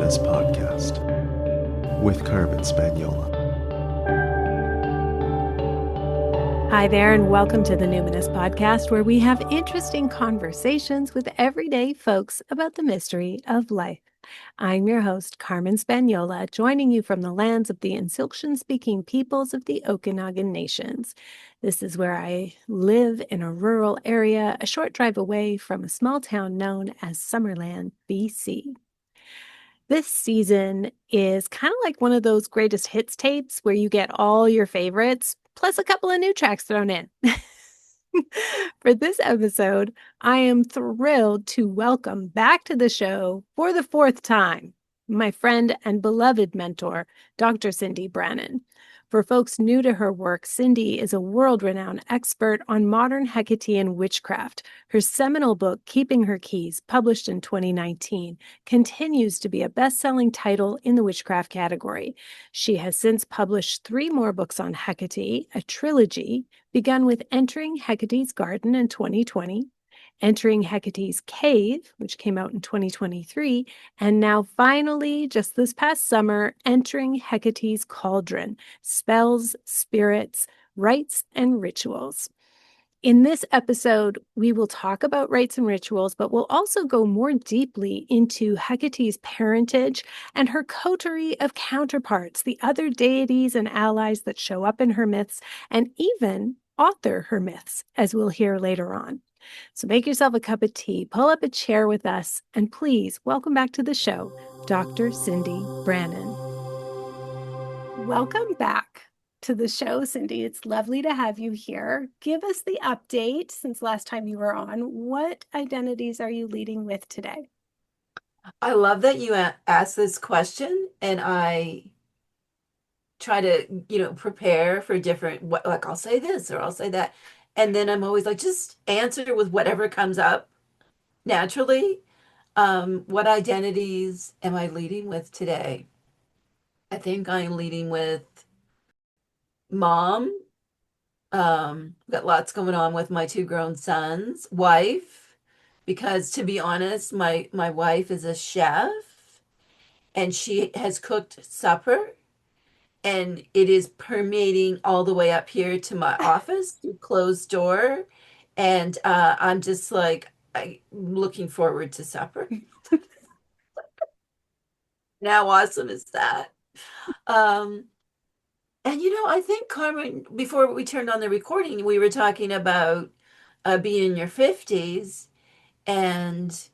Numinous Podcast with Carmen Spaniola. Hi there, and welcome to the Numinous Podcast, where we have interesting conversations with everyday folks about the mystery of life. I'm your host, Carmen Spaniola, joining you from the lands of the Insilkshin-speaking peoples of the Okanagan Nations. This is where I live in a rural area, a short drive away from a small town known as Summerland, BC. This season is kind of like one of those greatest hits tapes where you get all your favorites, plus a couple of new tracks thrown in. For this episode, I am thrilled to welcome back to the show for the fourth time my friend and beloved mentor, Dr.Cyndi Brannen. For folks new to her work, Cyndi is a world-renowned expert on modern Hecatean witchcraft. Her seminal book, Keeping Her Keys, published in 2019, continues to be a best-selling title in the witchcraft category. She has since published 3 more books on Hekate, a trilogy, begun with Entering Hecate's Garden in 2020, Entering Hecate's Cave, which came out in 2023, and now finally, just this past summer, Entering Hecate's Cauldron, Spells, Spirits, Rites, and Rituals. In this episode, we will talk about rites and rituals, but we'll also go more deeply into Hecate's parentage and her coterie of counterparts, the other deities and allies that show up in her myths, and even author her myths, as we'll hear later on. So make yourself a cup of tea, pull up a chair with us, and please welcome back to the show, Dr. Cyndi Brannen. Welcome back to the show, Cyndi. It's lovely to have you here. Give us the update since last time you were on. What identities are you leading with today? I love that you asked this question, and I try to, prepare for different, like I'll say this or I'll say that. And then I'm always like, just answer with whatever comes up naturally. What identities am I leading with today? I think I'm leading with mom. Got lots going on with my 2 grown sons, wife, because to be honest, my wife is a chef and she has cooked supper and it is permeating all the way up here to my office through closed door. And I'm just like, I'm looking forward to supper. How awesome is that? And I think, Carmen, before we turned on the recording, we were talking about being in your 50s. And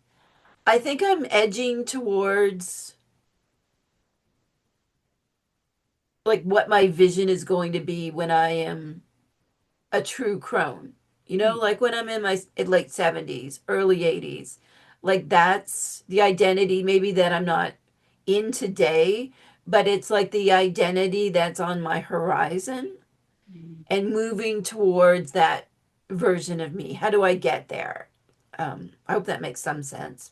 I think I'm edging towards like what my vision is going to be when I am a true crone. Like when I'm in my late 70s, early 80s. Like that's the identity maybe that I'm not in today, but it's like the identity that's on my horizon and moving towards that version of me. How do I get there? I hope that makes some sense.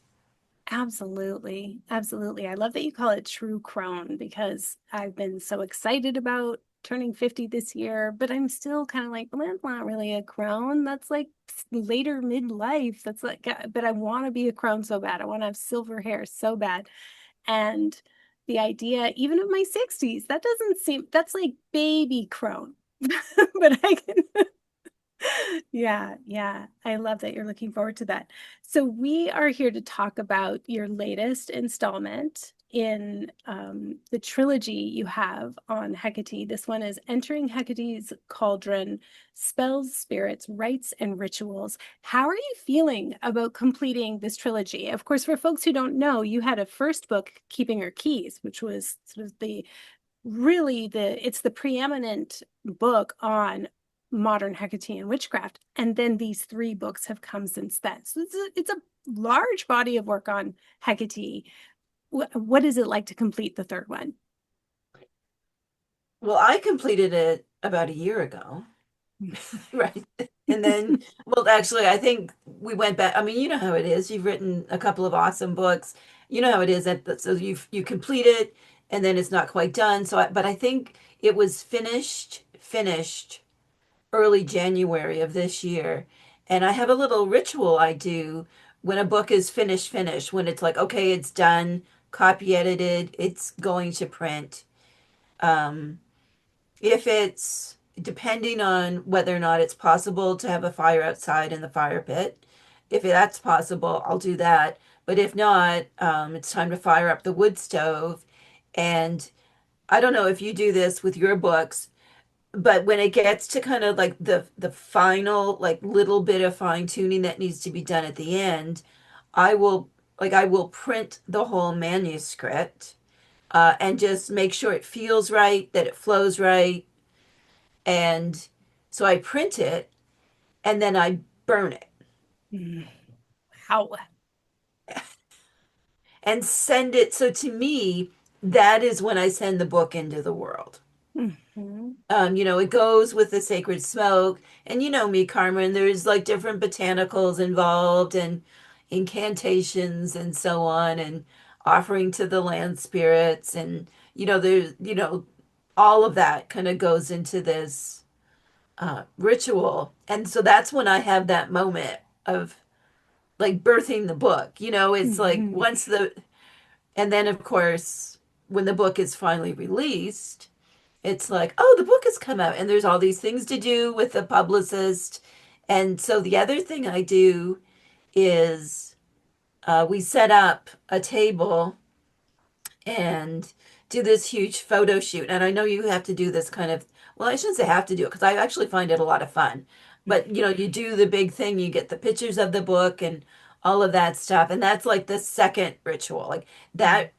Absolutely. Absolutely. I love that you call it true crone because I've been so excited about turning 50 this year, but I'm still kind of like, well, that's not really a crone. That's like later midlife. That's like, but I want to be a crone so bad. I want to have silver hair so bad. And the idea, even of my 60s, that doesn't seem, that's like baby crone. But I can yeah. I love that you're looking forward to that. So we are here to talk about your latest installment in the trilogy you have on Hekate. This one is Entering Hecate's Cauldron, Spells, Spirits, Rites, and Rituals. How are you feeling about completing this trilogy? Of course, for folks who don't know, you had a first book, Keeping Her Keys, which was sort of it's the preeminent book on modern Hecatean witchcraft. And then these 3 books have come since then. So it's a large body of work on Hekate. What is it like to complete the 3rd one? Well, I completed it about a year ago. Right. And then, well, actually, I think we went back. I mean, you know how it is. You've written a couple of awesome books. You know how it is so you complete it and then it's not quite done. But I think it was finished early January of this year. And I have a little ritual I do when a book is finished, when it's like, okay, it's done, copy edited, it's going to print. Um, if it's depending on whether or not it's possible to have a fire outside in the fire pit, if that's possible, I'll do that. But if not, it's time to fire up the wood stove. And I don't know if you do this with your books, but when it gets to kind of like the final like little bit of fine tuning that needs to be done at the end, I will I will print the whole manuscript and just make sure it feels right, that it flows right, and so I print it and then I burn it Mm. How? and send it. So to me, that is when I send the book into the world. Mhm. It goes with the sacred smoke. And you know me, Carmen, there's like different botanicals involved and incantations and so on, and offering to the land spirits. And, there's, all of that kind of goes into this ritual. And so that's when I have that moment of like birthing the book. It's like Mhm. and then of course, when the book is finally released, it's like, oh, the book has come out, and there's all these things to do with the publicist. And so the other thing I do is we set up a table and do this huge photo shoot. And I know you have to do this kind of, well, I shouldn't say have to do it because I actually find it a lot of fun. But you do the big thing, you get the pictures of the book and all of that stuff. And that's like the second ritual. Like that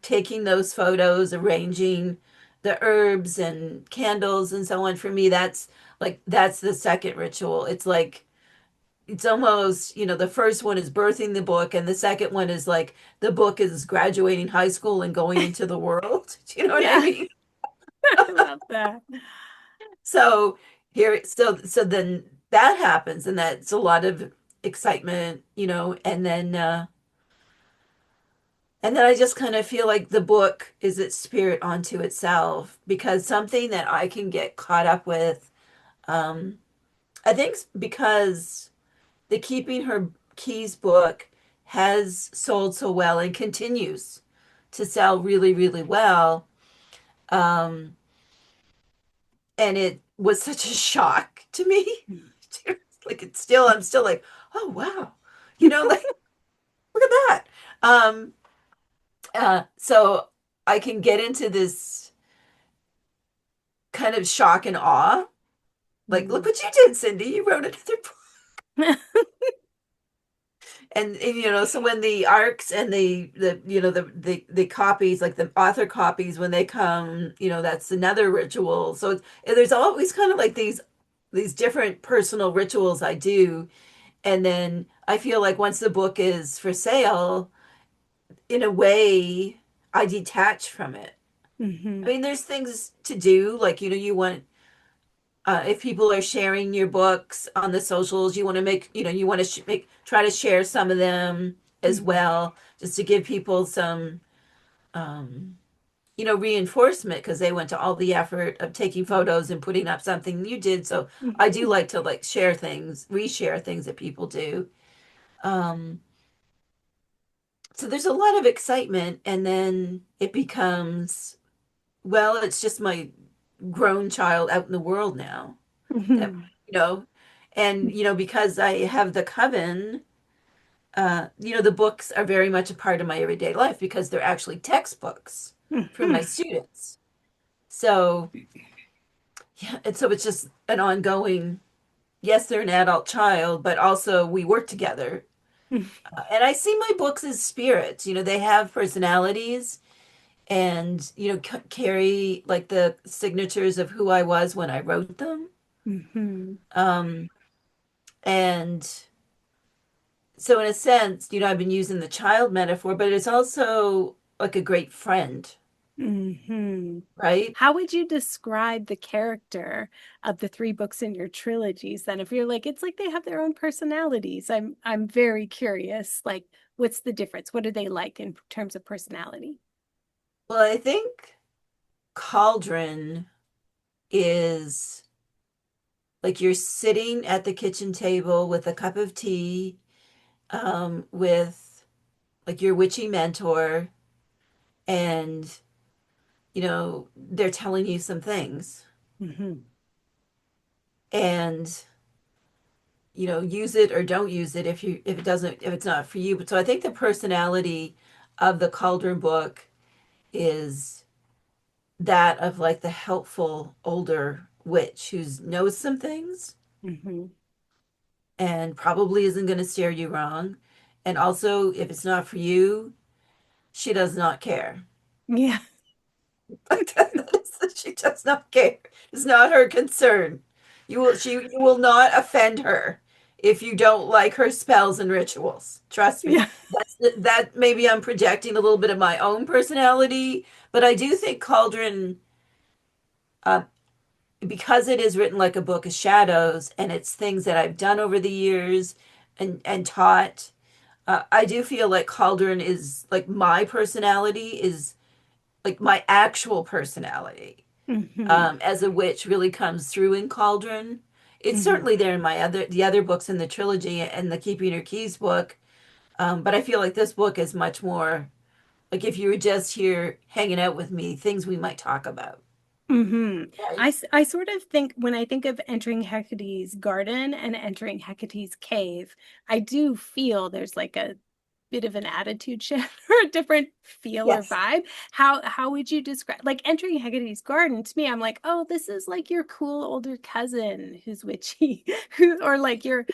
taking those photos, arranging the herbs and candles and so on, for me, that's the second ritual. It's like it's almost, the first one is birthing the book, and the second one is like the book is graduating high school and going into the world. Do you know what I Yeah, mean? I love that. So so then that happens, and that's a lot of excitement, and then I just kind of feel like the book is its spirit onto itself, because something that I can get caught up with, um, I think because the Keeping Her Keys book has sold so well and continues to sell really, really well. Um, and it was such a shock to me. Like I'm still like, oh wow, like look at that. Um, so I can get into this kind of shock and awe. Like, look Mm. what you did, Cindy. You wrote another book. And so when the arcs and the copies, like the author copies, when they come, that's another ritual. So there's always kind of like these different personal rituals I do. And then I feel like once the book is for sale, in a way, I detach from it. I Mhm. mean, there's things to do, like, you want, if people are sharing your books on the socials, you want to make, you want to try to share some of them as Mhm. well, just to give people some, um, reinforcement, because they went to all the effort of taking photos and putting up something you did. So I do Mhm. like to like share things, reshare things that people do. Um, so there's a lot of excitement, and then it becomes, well, it's just my grown child out in the world now. That Mhm. you know and because I have the coven, the books are very much a part of my everyday life, because they're actually textbooks for my Mhm. students. So yeah, and so it's just an ongoing, yes, they're an adult child, but also we work together. And I see my books as spirits. They have personalities, and carry like the signatures of who I was when I wrote them. Mhm. um and So in a sense, I've been using the child metaphor, but it's also like a great friend, Mhm. right? How would you describe the character of the three books in your trilogies then? If you're like, it's like they have their own personalities. I'm very curious. Like, what's the difference? What are they like in terms of personality? Well, I think Cauldron is like you're sitting at the kitchen table with a cup of tea, with like your witchy mentor, and they're telling you some things, Hmm. and use it or don't use it if it's not for you. But so I think the personality of the Cauldron book is that of like the helpful older witch who knows some things Hmm. and probably isn't going to steer you wrong. And also, if it's not for you, she does not care. Yeah. She does not care. It's not her concern. You will not offend her if you don't like her spells and rituals. Trust me. Yeah. That maybe I'm projecting a little bit of my own personality, but I do think Cauldron, uh, because it is written like a book of shadows and it's things that I've done over the years and taught. I do feel like Cauldron is like my personality is like my actual personality, Hmm. as a witch really comes through in Cauldron. It's Hmm. certainly there in the other books in the trilogy and the Keeping Your Keys book. But I feel like this book is much more like if you were just here hanging out with me, things we might talk about. Hmm. Right? I sort of think when I think of entering Hecate's garden and entering Hecate's cave, I do feel there's like a bit of an attitude shift or a different feel or Yes. vibe. How would you describe like entering Hecate's garden? To me, I'm like, oh, this is like your cool older cousin who's witchy, who or like your,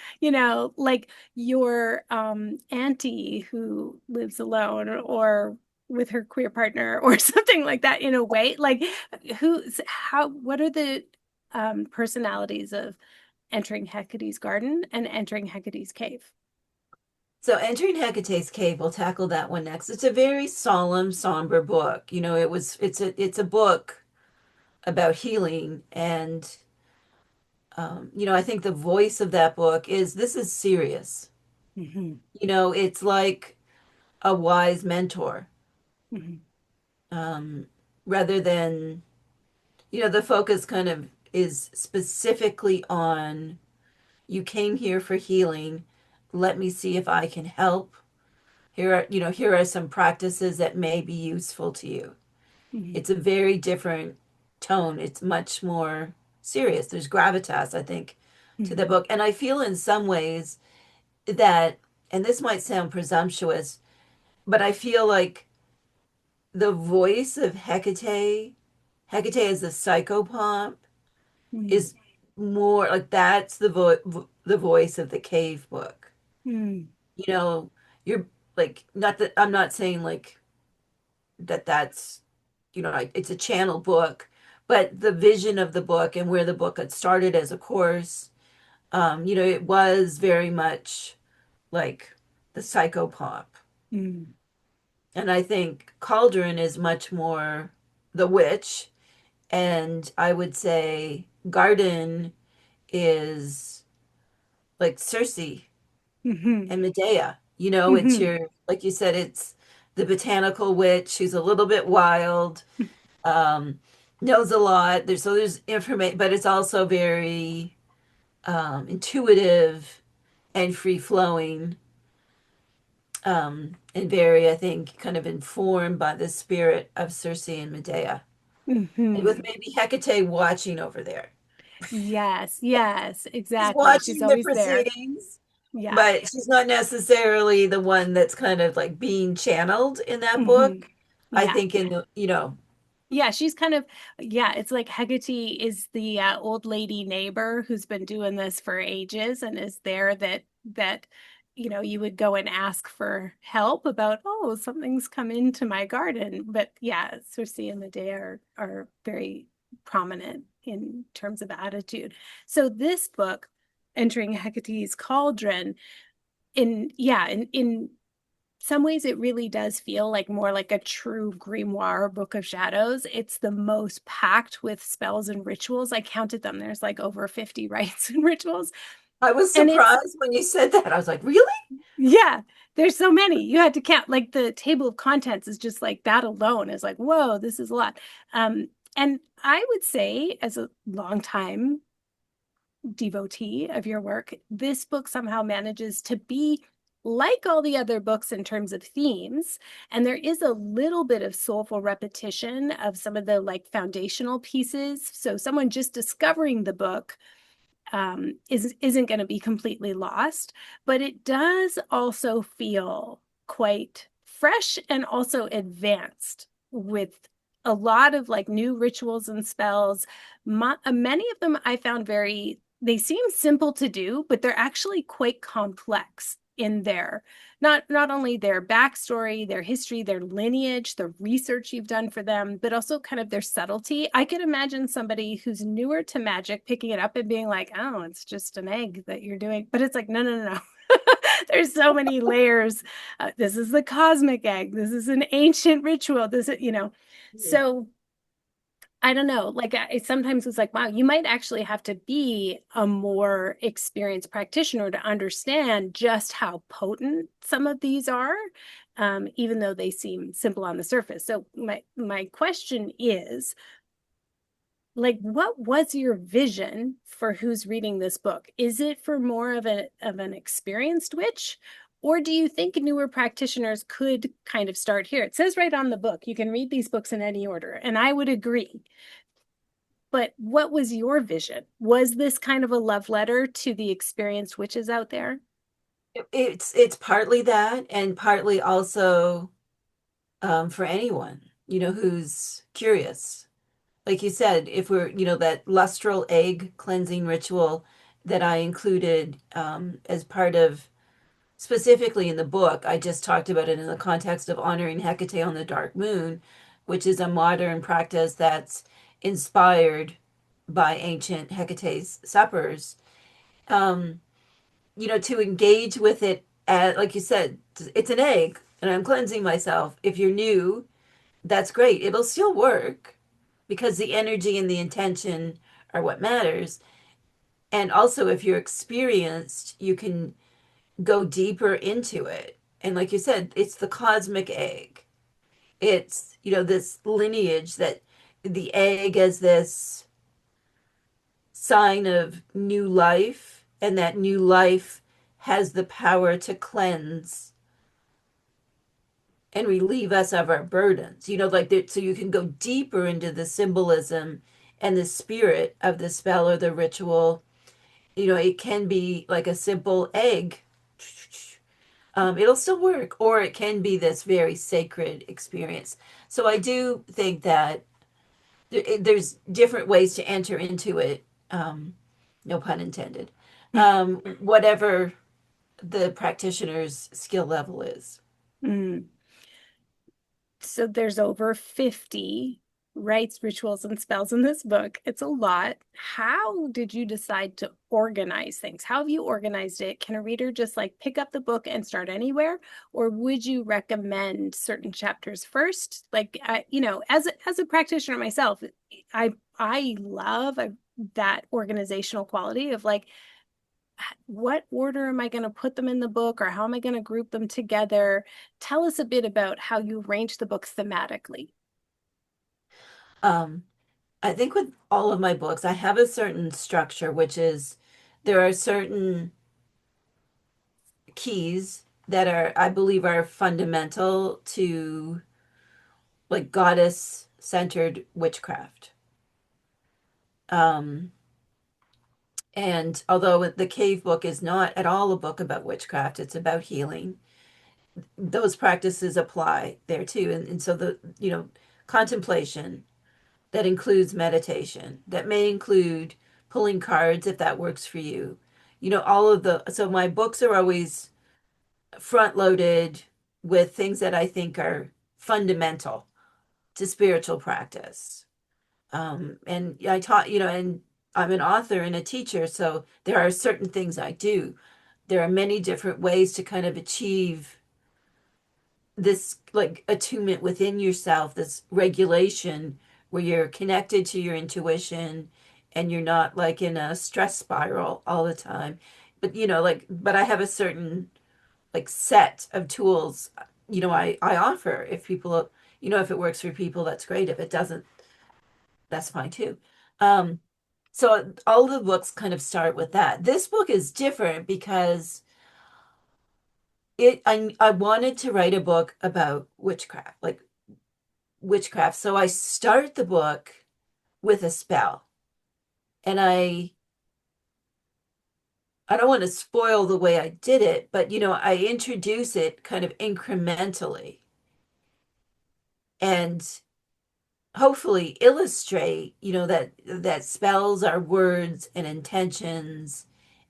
like your auntie who lives alone or with her queer partner or something like that in a way. Like what are the personalities of entering Hecate's garden and entering Hecate's cave? So entering Hecate's cave, we'll tackle that one next. It's a very solemn, somber book. It's a book about healing, and I think the voice of that book is this is serious. Hmm. It's like a wise mentor, Hmm. um, rather than, the focus kind of is specifically on you came here for healing. Let me see if I can help. Here are some practices that may be useful to you. Hmm. It's a very different tone. It's much more serious. There's gravitas, I think, to the Hmm. book. And I feel in some ways that, and this might sound presumptuous, but I feel like the voice of Hecate as the psychopomp, Hmm. is more like that's the voice of the cave book. Hmm. You know, you're like not that I'm not saying like that's it's a channel book, but the vision of the book and where the book had started as a course, it was very much like the psychopomp. Hmm. And I think Cauldron is much more the witch, and I would say Garden is like Circe Hmm. and Medea. It's Hmm. your, like you said, it's the botanical witch. She's a little bit wild, um, knows a lot. There's information, but it's also very intuitive and free flowing, and very, I think, kind of informed by the spirit of Circe and Medea. And with Hmm. maybe Hecate watching over there. Yes, yes, She's exactly. She's watching the always there. proceedings, Yeah. but she's not necessarily the one that's kind of like being channeled in that Hmm. book. I Yeah. think in the. Yeah, she's kind of, yeah, it's like Hegate is the old lady neighbor who's been doing this for ages and is there that you would go and ask for help about, oh, something's come into my garden. But yeah, Circe and Medea are very prominent in terms of attitude. So this book, Entering Hecate's Cauldron, in some ways it really does feel like more like a true grimoire book of shadows. It's the most packed with spells and rituals. I counted them. There's like over 50 rites and rituals. I was And it's surprised when you said that. I was like, really? yeah, there's so many. You had to count. Like the table of contents is just like that alone is like, whoa, this is a lot. And I would say as a long time devotee of your work, this book somehow manages to be like all the other books in terms of themes, and there is a little bit of soulful repetition of some of the like foundational pieces. So someone just discovering the book isn't going to be completely lost, but it does also feel quite fresh and also advanced with a lot of like new rituals and spells. Many of them I found they seem simple to do, but they're actually quite complex in their not only their backstory, their history, their lineage, the research you've done for them, but also kind of their subtlety. I could imagine somebody who's newer to magic picking it up and being like, oh, it's just an egg that you're doing. But it's like, no, no, no, no. There's so many layers. This is the cosmic egg. This is an ancient ritual. This is, so I don't know. Like I sometimes was like, wow, you might actually have to be a more experienced practitioner to understand just how potent some of these are, even though they seem simple on the surface. So my question is, like, what was your vision for who's reading this book? Is it for more of an experienced witch? Or do you think newer practitioners could kind of start here? It says right on the book, you can read these books in any order. And I would agree. But what was your vision? Was this kind of a love letter to the experienced witches out there? It's partly that, and partly also for anyone, who's curious. Like you said, if we're, that lustral egg cleansing ritual that I included as part of, specifically in the book, I just talked about it in the context of honoring Hekate on the dark moon, which is a modern practice that's inspired by ancient Hecate's suppers. Um, to engage with it, like you said, it's an egg, and I'm cleansing myself. If you're new, that's great. It'll still work because the energy and the intention are what matters. And also, if you're experienced, you can go deeper into it. And like you said, it's the cosmic egg. It's, this lineage that the egg as this sign of new life, and that new life has the power to cleanse and relieve us of our burdens. Like that, so you can go deeper into the symbolism and the spirit of the spell or the ritual. It can be like a simple egg. It'll still work, or it can be this very sacred experience. So I do think that there's different ways to enter into it. No pun intended. Whatever the practitioner's skill level is. Mm. So there's over 50 rites, rituals, and spells in this book. It's a lot. How did you decide to organize things? How have you organized it? Can a reader just like pick up the book and start anywhere? Or would you recommend certain chapters first? Like, as a practitioner myself, I love that organizational quality of like, what order am I going to put them in the book, or how am I going to group them together? Tell us a bit about how you arrange the books thematically. Um, I think with all of my books, I have a certain structure, which is there are certain keys that I believe are fundamental to like goddess centered witchcraft. Um, and although the cave book is not at all a book about witchcraft, it's about healing. Those practices apply there too. And so contemplation that includes meditation, that may include pulling cards if that works for you. So my books are always front loaded with things that I think are fundamental to spiritual practice. And I taught, and I'm an author and a teacher, so there are certain things I do. There are many different ways to kind of achieve this like attunement within yourself, this regulation where you're connected to your intuition and you're not like in a stress spiral all the time. But I have a certain like set of tools, I offer. If people, if it works for people, that's great. If it doesn't, that's fine too. Um, so all the books kind of start with that. This book is different because I wanted to write a book about witchcraft, like witchcraft. So I start the book with a spell. And I don't want to spoil the way I did it, but I introduce it kind of incrementally and hopefully illustrate, that spells are words and intentions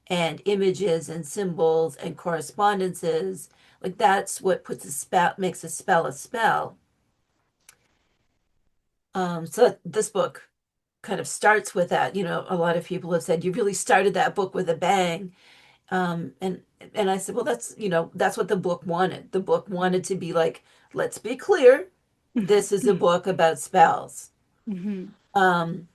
and images and symbols and correspondences. Like that's what puts a spell, makes a spell a spell. So this book kind of starts with that. A lot of people have said you really started that book with a bang. And I said, well, that's what the book wanted. The book wanted to be like, let's be clear, this is a book about spells. Mm-hmm. Um,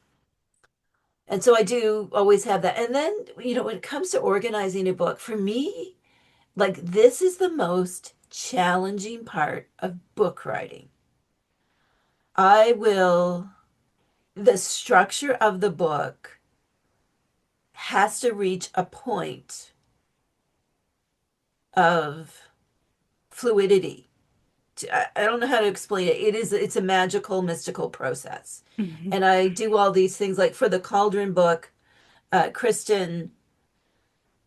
and so I do always have that. And then, when it comes to organizing a book, for me, like this is the most challenging part of book writing. I will, the structure of the book has to reach a point of fluidity. I don't know how to explain it. It's a magical, mystical process. Mm-hmm. And I do all these things like for the Cauldron book, Kristen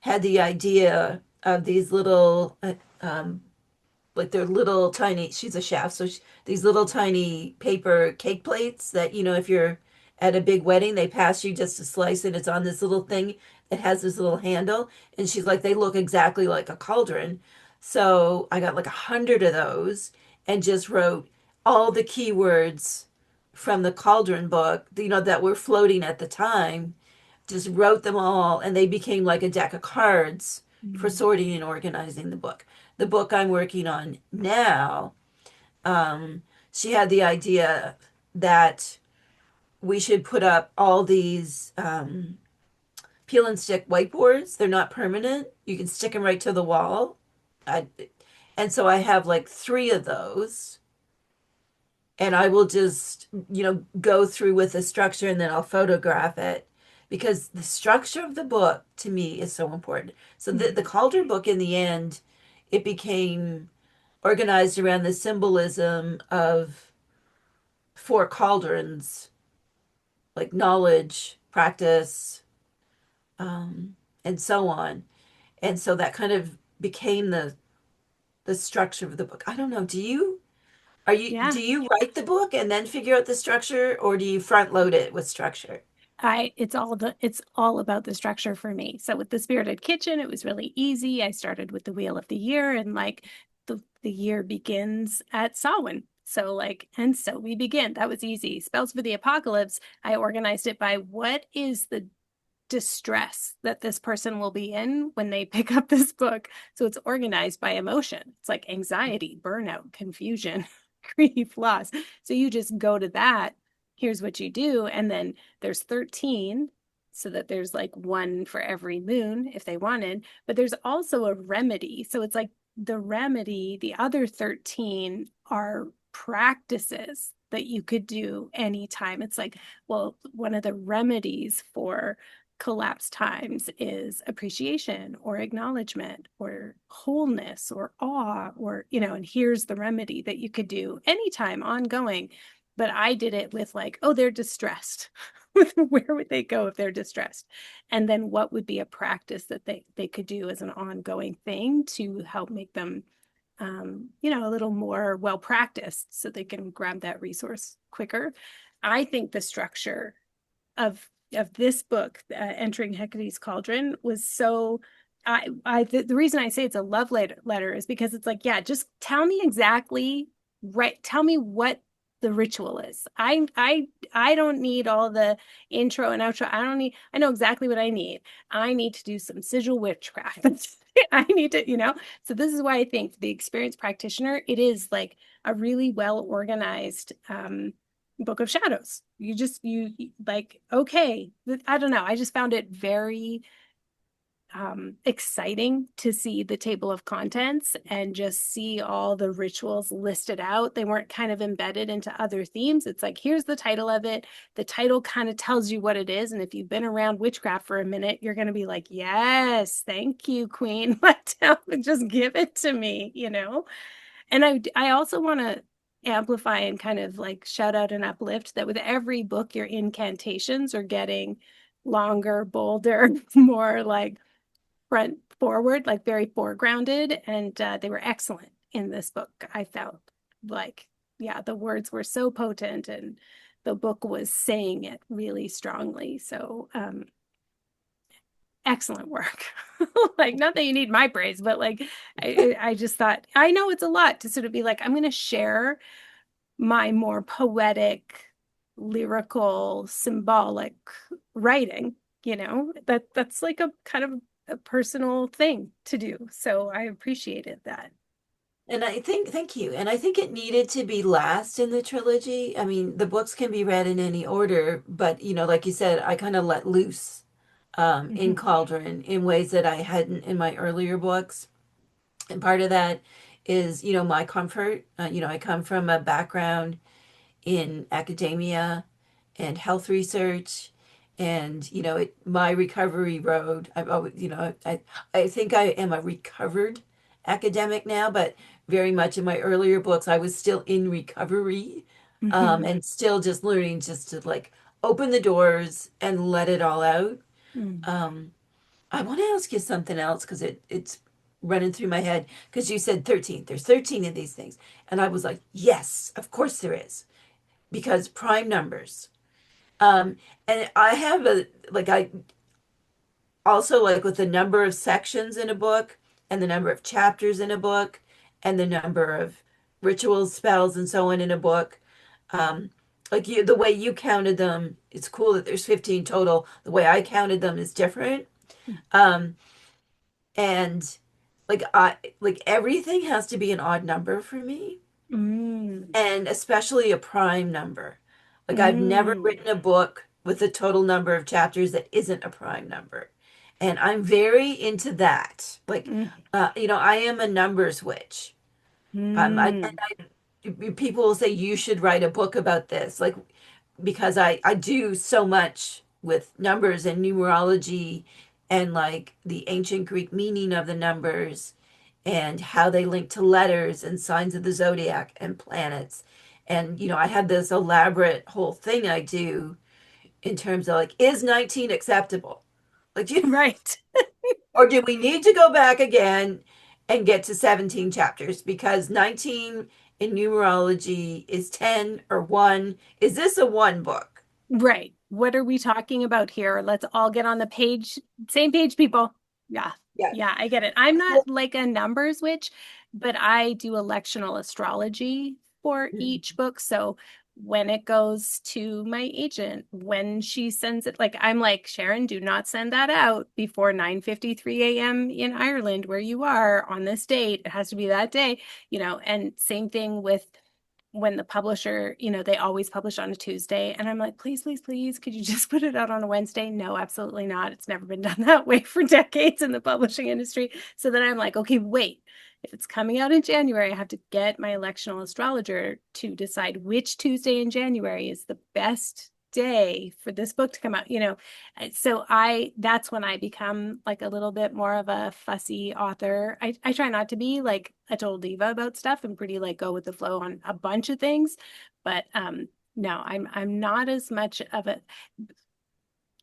had the idea of these little like they're little tiny, she's a chef, so these little tiny paper cake plates that, if you're at a big wedding, they pass you just a slice and it's on this little thing that has this little handle. And she's like, they look exactly like a cauldron. So I got like 100 of those and just wrote all the keywords from the Cauldron book, that were floating at the time, just wrote them all, and they became like a deck of cards for sorting and organizing the book. The book I'm working on now, she had the idea that we should put up all these peel and stick whiteboards. They're not permanent. You can stick them right to the wall. I, and so I have like 3 of those. And I will just, go through with the structure and then I'll photograph it because the structure of the book to me is so important. So the Cauldron book in the end, it became organized around the symbolism of 4 cauldrons, like knowledge, practice, and so on. And so that kind of became the structure of the book. I don't know. Yeah. Do you write the book and then figure out the structure, or do you front load it with structure? It's all about the structure for me. So with the Spirited Kitchen, it was really easy. I started with the Wheel of the Year and like the year begins at Samhain. So and so we begin. That was easy. Spells for the Apocalypse, I organized it by what is the distress that this person will be in when they pick up this book. So it's organized by emotion. It's like anxiety, burnout, confusion, grief, loss. So you just go to that. Here's what you do. And then there's 13, so that there's like one for every moon if they wanted. But there's also a remedy. So it's like the remedy, the other 13 are practices that you could do anytime. It's like, well, one of the remedies for collapse times is appreciation or acknowledgement or wholeness or awe or and here's the remedy that you could do anytime ongoing. But I did it with like, oh, they're distressed. Where would they go if they're distressed? And then what would be a practice that they could do as an ongoing thing to help make them a little more well practiced so they can grab that resource quicker. I think the structure of this book, Entering Hecate's Cauldron, was so. The reason I say it's a love letter is because it's like, yeah, just tell me exactly, right? Tell me what the ritual is. I don't need all the intro and outro. I know exactly what I need. I need to do some sigil witchcraft. I need to, So this is why I think the experienced practitioner, it is like a really well organized Book of Shadows. You like, okay, I don't know. I just found it very exciting to see the table of contents and just see all the rituals listed out. They weren't kind of embedded into other themes. It's like, here's the title of it. The title kind of tells you what it is. And if you've been around witchcraft for a minute, you're going to be like, yes, thank you, Queen. Just give it to me, you know? And I also want to amplify and kind of like shout out and uplift that with every book, your incantations are getting longer, bolder, more like front forward, like very foregrounded. And they were excellent in this book. I felt like, yeah, the words were so potent and the book was saying it really strongly. So, excellent work. Like, not that you need my praise, but like, I just thought, I know it's a lot to sort of be like, I'm going to share my more poetic, lyrical, symbolic writing, that's like a kind of a personal thing to do. So I appreciated that. And I think, thank you. And I think it needed to be last in the trilogy. I mean, the books can be read in any order, but like you said, I kind of let loose in Mhm. Cauldron in ways that I hadn't in my earlier books. And part of that is, my comfort. I come from a background in academia and health research, and my recovery road. I've always, I think I am a recovered academic now, but very much in my earlier books, I was still in recovery, Mhm. and still just learning just to like open the doors and let it all out. Mm. Um, I want to ask you something else because it's running through my head because you said 13. There's 13 of these things. And I was like, yes, of course there is because prime numbers. Um, and I have I also like with the number of sections in a book and the number of chapters in a book and the number of rituals, spells, and so on in a book. Um, the way you counted them, it's cool that there's 15 total. The way I counted them is different. Um, and like everything has to be an odd number for me, Mm. and especially a prime number. Like I've never Mm. written a book with a total number of chapters that isn't a prime number. And I'm very into that. Like, Mm. I am a numbers witch. Mm. People will say you should write a book about this, like because I do so much with numbers and numerology and like the ancient Greek meaning of the numbers and how they link to letters and signs of the zodiac and planets. And I had this elaborate whole thing I do in terms of like, is 19 acceptable? Like, Right. or do we need to go back again and get to 17 chapters? Because 19 in numerology is 10 or 1. Is this a one book? Right. What are we talking about here? Let's all get on the page, same page, people. Yeah. Yeah. Yeah, I get it. I'm not like a numbers witch, but I do electional astrology for each book. So when it goes to my agent, when she sends it, like I'm like, Sharon, do not send that out before 9:53 a.m. in Ireland, where you are on this date. It has to be that day, and same thing with when the publisher, they always publish on a Tuesday. And I'm like, please, please, please, could you just put it out on a Wednesday? No, absolutely not. It's never been done that way for decades in the publishing industry. So then I'm like, okay, wait. If it's coming out in January, I have to get my electional astrologer to decide which Tuesday in January is the best day for this book to come out, so that's when I become like a little bit more of a fussy author. I try not to be like a total diva about stuff and pretty like go with the flow on a bunch of things, but no, I'm not as much of a,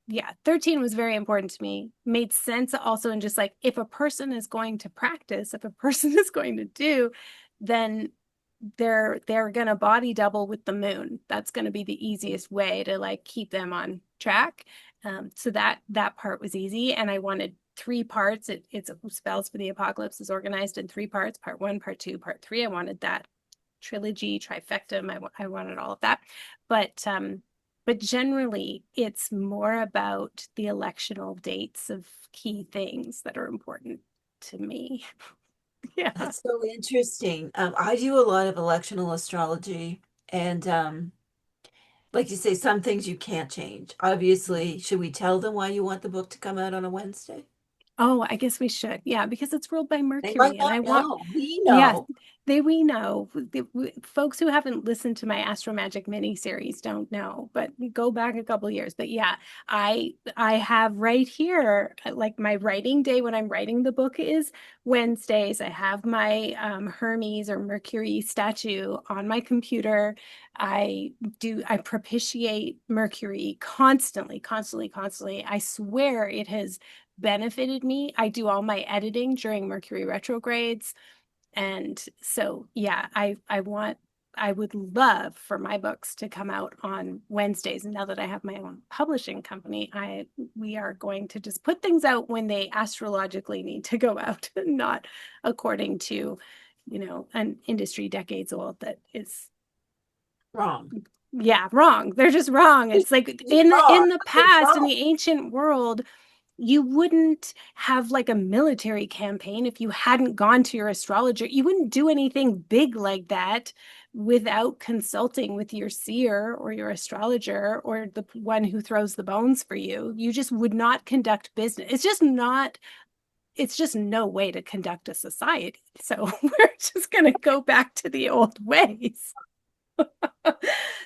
yeah, 13 was very important to me. Made sense also in just like if a person is going to practice, if a person is going to do, then they're gonna body double with the moon. That's gonna be the easiest way to like keep them on track. So that part was easy, and I wanted three parts. It's Spells for the Apocalypse is organized in three parts: part one, part two, part three. I wanted that trilogy, trifecta. I wanted all of that, but generally, it's more about the electional dates of key things that are important to me. Yeah. That's so interesting. I do a lot of electional astrology, and like you say, some things you can't change. Obviously, should we tell them why you want the book to come out on a Wednesday? Oh, I guess we should. Yeah, because it's ruled by They might Mercury, and I not want, know. We yes, know. we know. Folks who haven't listened to my Astromagic mini series don't know, but go back a couple years. But yeah, I have right here, like my writing day when I'm writing the book is Wednesdays. I have my Hermes or Mercury statue on my computer. I propitiate Mercury constantly, constantly, constantly. I swear it has benefited me. I do all my editing during Mercury retrogrades. And so, yeah, I would love for my books to come out on Wednesdays. And now that I have my own publishing company, we are going to just put things out when they astrologically need to go out, not according to, an industry decades old that is, Wrong. yeah, wrong. They're just wrong. It's It's like just in the wrong. in the It's past, in wrong. the ancient world, you wouldn't have like a military campaign if you hadn't gone to your astrologer. You wouldn't do anything big like that without consulting with your seer or your astrologer or the one who throws the bones for you. You just would not conduct business. It's just no way to conduct a society. So we're just going to go back to the old ways.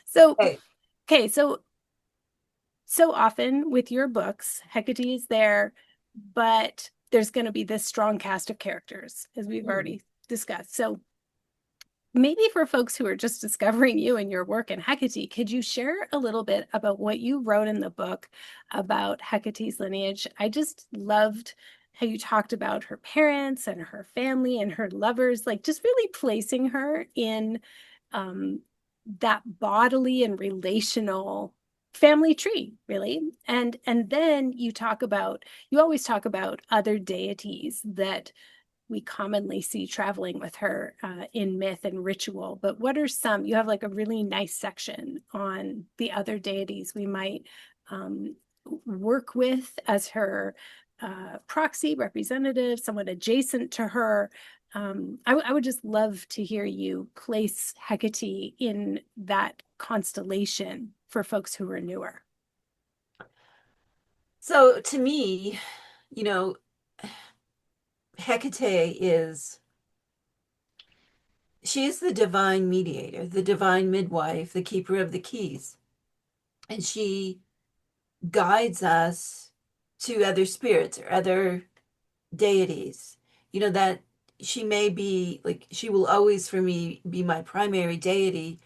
So, Hey, okay, so often with your books, Hecate is there, but there's going to be this strong cast of characters, as we've hmm. already discussed. So maybe for folks who are just discovering you and your work in Hecate, could you share a little bit about what you wrote in the book about Hecate's lineage? I just loved how you talked about her parents and her family and her lovers, like just really placing her in um, that bodily and relational family tree, really. And then you always talk about other deities that we commonly see traveling with her in myth and ritual. But what are some? You have like a really nice section on the other deities we might um, work with as her proxy representative, someone adjacent to her. I would just love to hear you place Hecate in that constellation for folks who are newer. So to me, you know, Hecate is she is the divine mediator, the divine midwife, the keeper of the keys. And she guides us to other spirits or other deities. That she may be like she will always for me be my primary deity.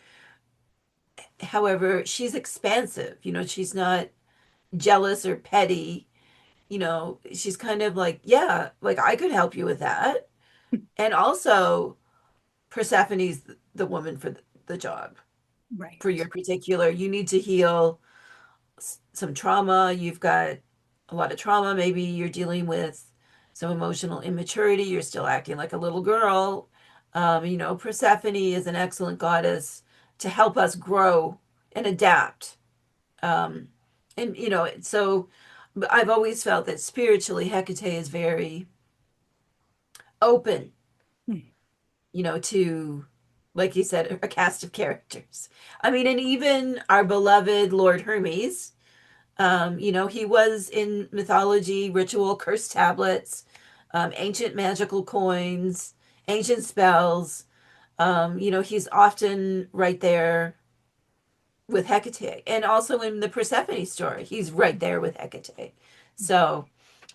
However, she's expansive. She's not jealous or petty. She's kind of like, yeah, like I could help you with that. And also, Persephone's the woman for the job. For Right. your particular, you need to heal some trauma. You've got a lot of trauma. Maybe you're dealing with some emotional immaturity. You're still acting like a little girl. Persephone is an excellent goddess to help us grow and adapt. Um, so I've always felt that spiritually, Hecate is very open, Hmm. to, like you said, a cast of characters. I mean, and even our beloved Lord Hermes, he was in mythology, ritual, cursed tablets, ancient magical coins, ancient spells. He's often right there with Hecate. And also in the Persephone story, he's right there with Hecate. So,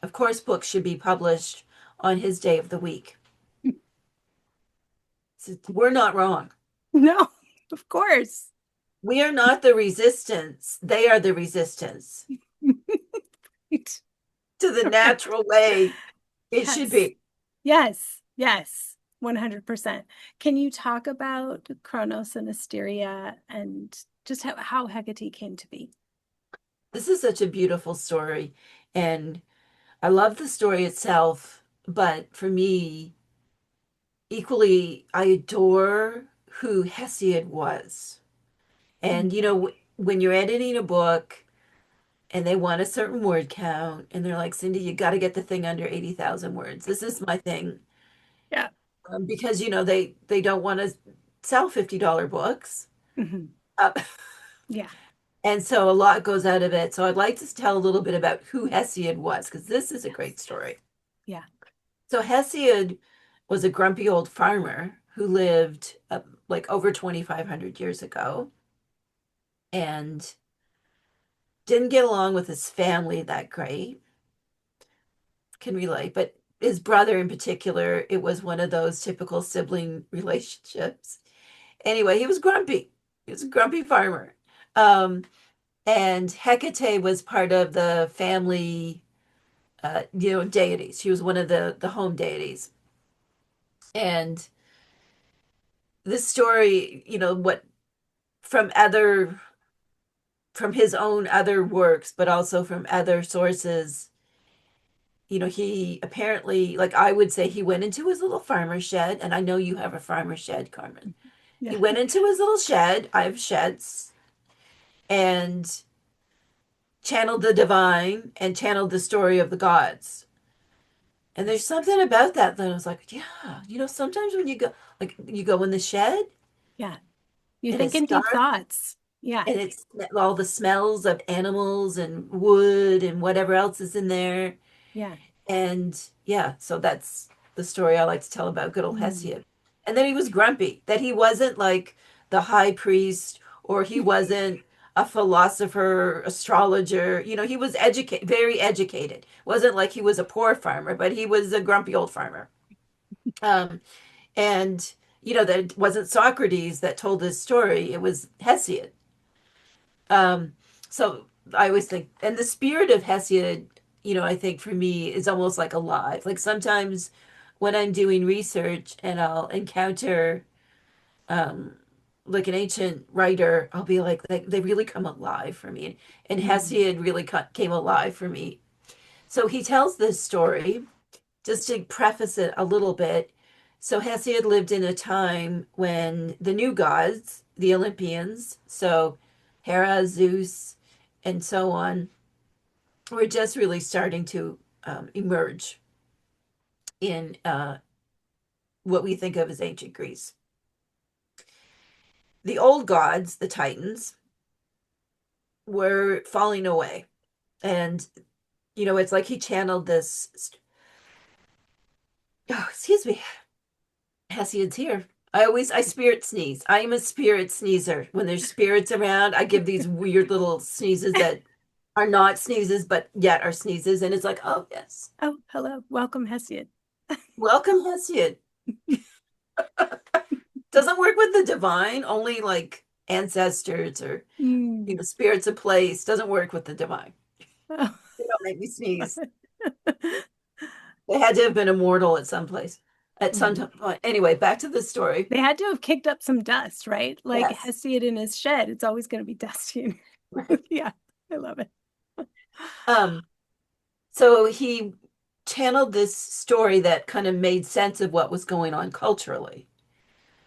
of course, books should be published on his day of the week. So we're not wrong. No, of course. We are not the resistance. They are the resistance Right. to the Correct. natural way it should Yes. be. Yes. Yes. 100%. Can you talk about Kronos and Asteria and just how Hecate came to be? This is such a beautiful story. And I love the story itself. But for me, equally, I adore who Hesiod was. And, Mm. when you're editing a book, and they want a certain word count and they're like, Cyndi, you got to get the thing under 80,000 words. This is my thing. Yeah. Because they don't want to sell $50 books. Hmm. uh, Yeah. and so a lot goes out of it. So I'd like to tell a little bit about who Hesiod was, because this is a Yes. great story. So Hesiod was a grumpy old farmer who lived like over 2,500 years ago and didn't get along with his family that great. Can relate, but his brother in particular, it was one of those typical sibling relationships. Anyway, he was grumpy. He was a grumpy farmer. Um, and Hecate was part of the family, deities. She was one of the home deities. And this story, what from other from his own other works, but also from other sources, he apparently, like I would say, he went into his little farmer shed, and I know you have a farmer shed, Carmen. He Yeah. went into his little shed. I have sheds, and channeled the divine and channeled the story of the gods. And there's something about that I was like, yeah, sometimes when you go in the shed Yeah. You and think it's in deep dark thoughts. Yeah. and it's all the smells of animals and wood and whatever else is in there. Yeah. And yeah, so that's the story I like to tell about good old Mm. Hesiod. And then he was grumpy, that he wasn't like the high priest or he wasn't a philosopher, astrologer. He was educated, very educated. Wasn't like he was a poor farmer, but he was a grumpy old farmer. Um, and that wasn't Socrates that told this story, it was Hesiod. Um, so I always think, and the spirit of Hesiod, I think for me is almost like alive. Like sometimes when I'm doing research and I'll encounter um, like an ancient writer, I'll be like they really come alive for me. And Mm. Hesiod really came alive for me. So he tells this story, just to preface it a little bit. So Hesiod lived in a time when the new gods, the Olympians, so Hera, Zeus, and so on, were just really starting to emerge in what we think of as ancient Greece. The old gods, the Titans, were falling away. And, it's like he channeled this. Oh, excuse me. Hesiod's here. I spirit sneeze. I am a spirit sneezer. When there's spirits around, I give these weird little sneezes that are not sneezes, but yet are sneezes. And it's like, oh, yes. Oh, hello. Welcome, Hesiod. Welcome, Hesiod. Doesn't work with the divine, only like ancestors or, Mm. spirits of place. Doesn't work with the divine. Oh. They don't make me sneeze. They had to have been immortal at some place, at some Mm. point. Anyway, back to the story. They had to have kicked up some dust, right? Like Yes. Hesiod in his shed. It's always going to be dusty. Right. Yeah, I love it. Um, So he channeled this story that kind of made sense of what was going on culturally.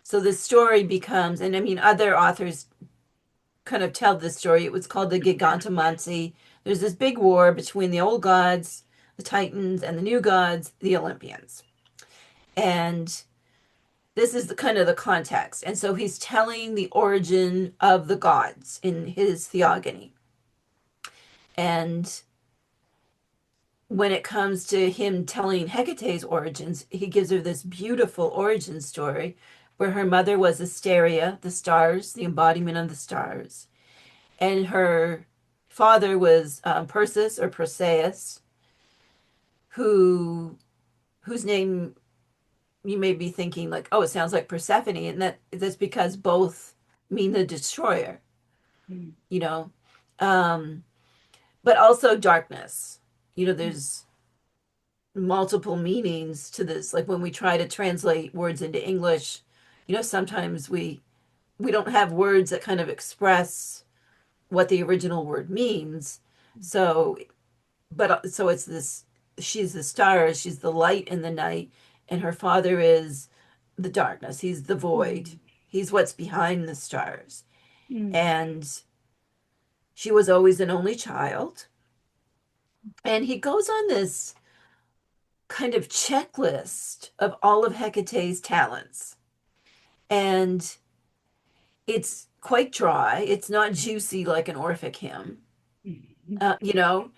So the story becomes, and I mean, other authors kind of tell this story. It was called the Gigantomancy. There's this big war between the old gods, the Titans, and the new gods, the Olympians. And this is the kind of the context. And so he's telling the origin of the gods in his theogony. And when it comes to him telling Hecate's origins, he gives her this beautiful origin story where her mother was Asteria, the stars, the embodiment of the stars, and her father was Perseus or Perseus, who whose name you may be thinking like, oh, it sounds like Persephone, and that's because both mean the destroyer, Mm. you know, um, but also darkness. There's multiple meanings to this. Like when we try to translate words into English, sometimes we don't have words that kind of express what the original word means. So, so it's this, she's the stars, she's the light in the night, and her father is the darkness. He's the void. Mm. He's what's behind the stars. Mm. And she was always an only child. And he goes on this kind of checklist of all of Hecate's talents. And it's quite dry. It's not juicy like an Orphic hymn, Mm. uh, you know,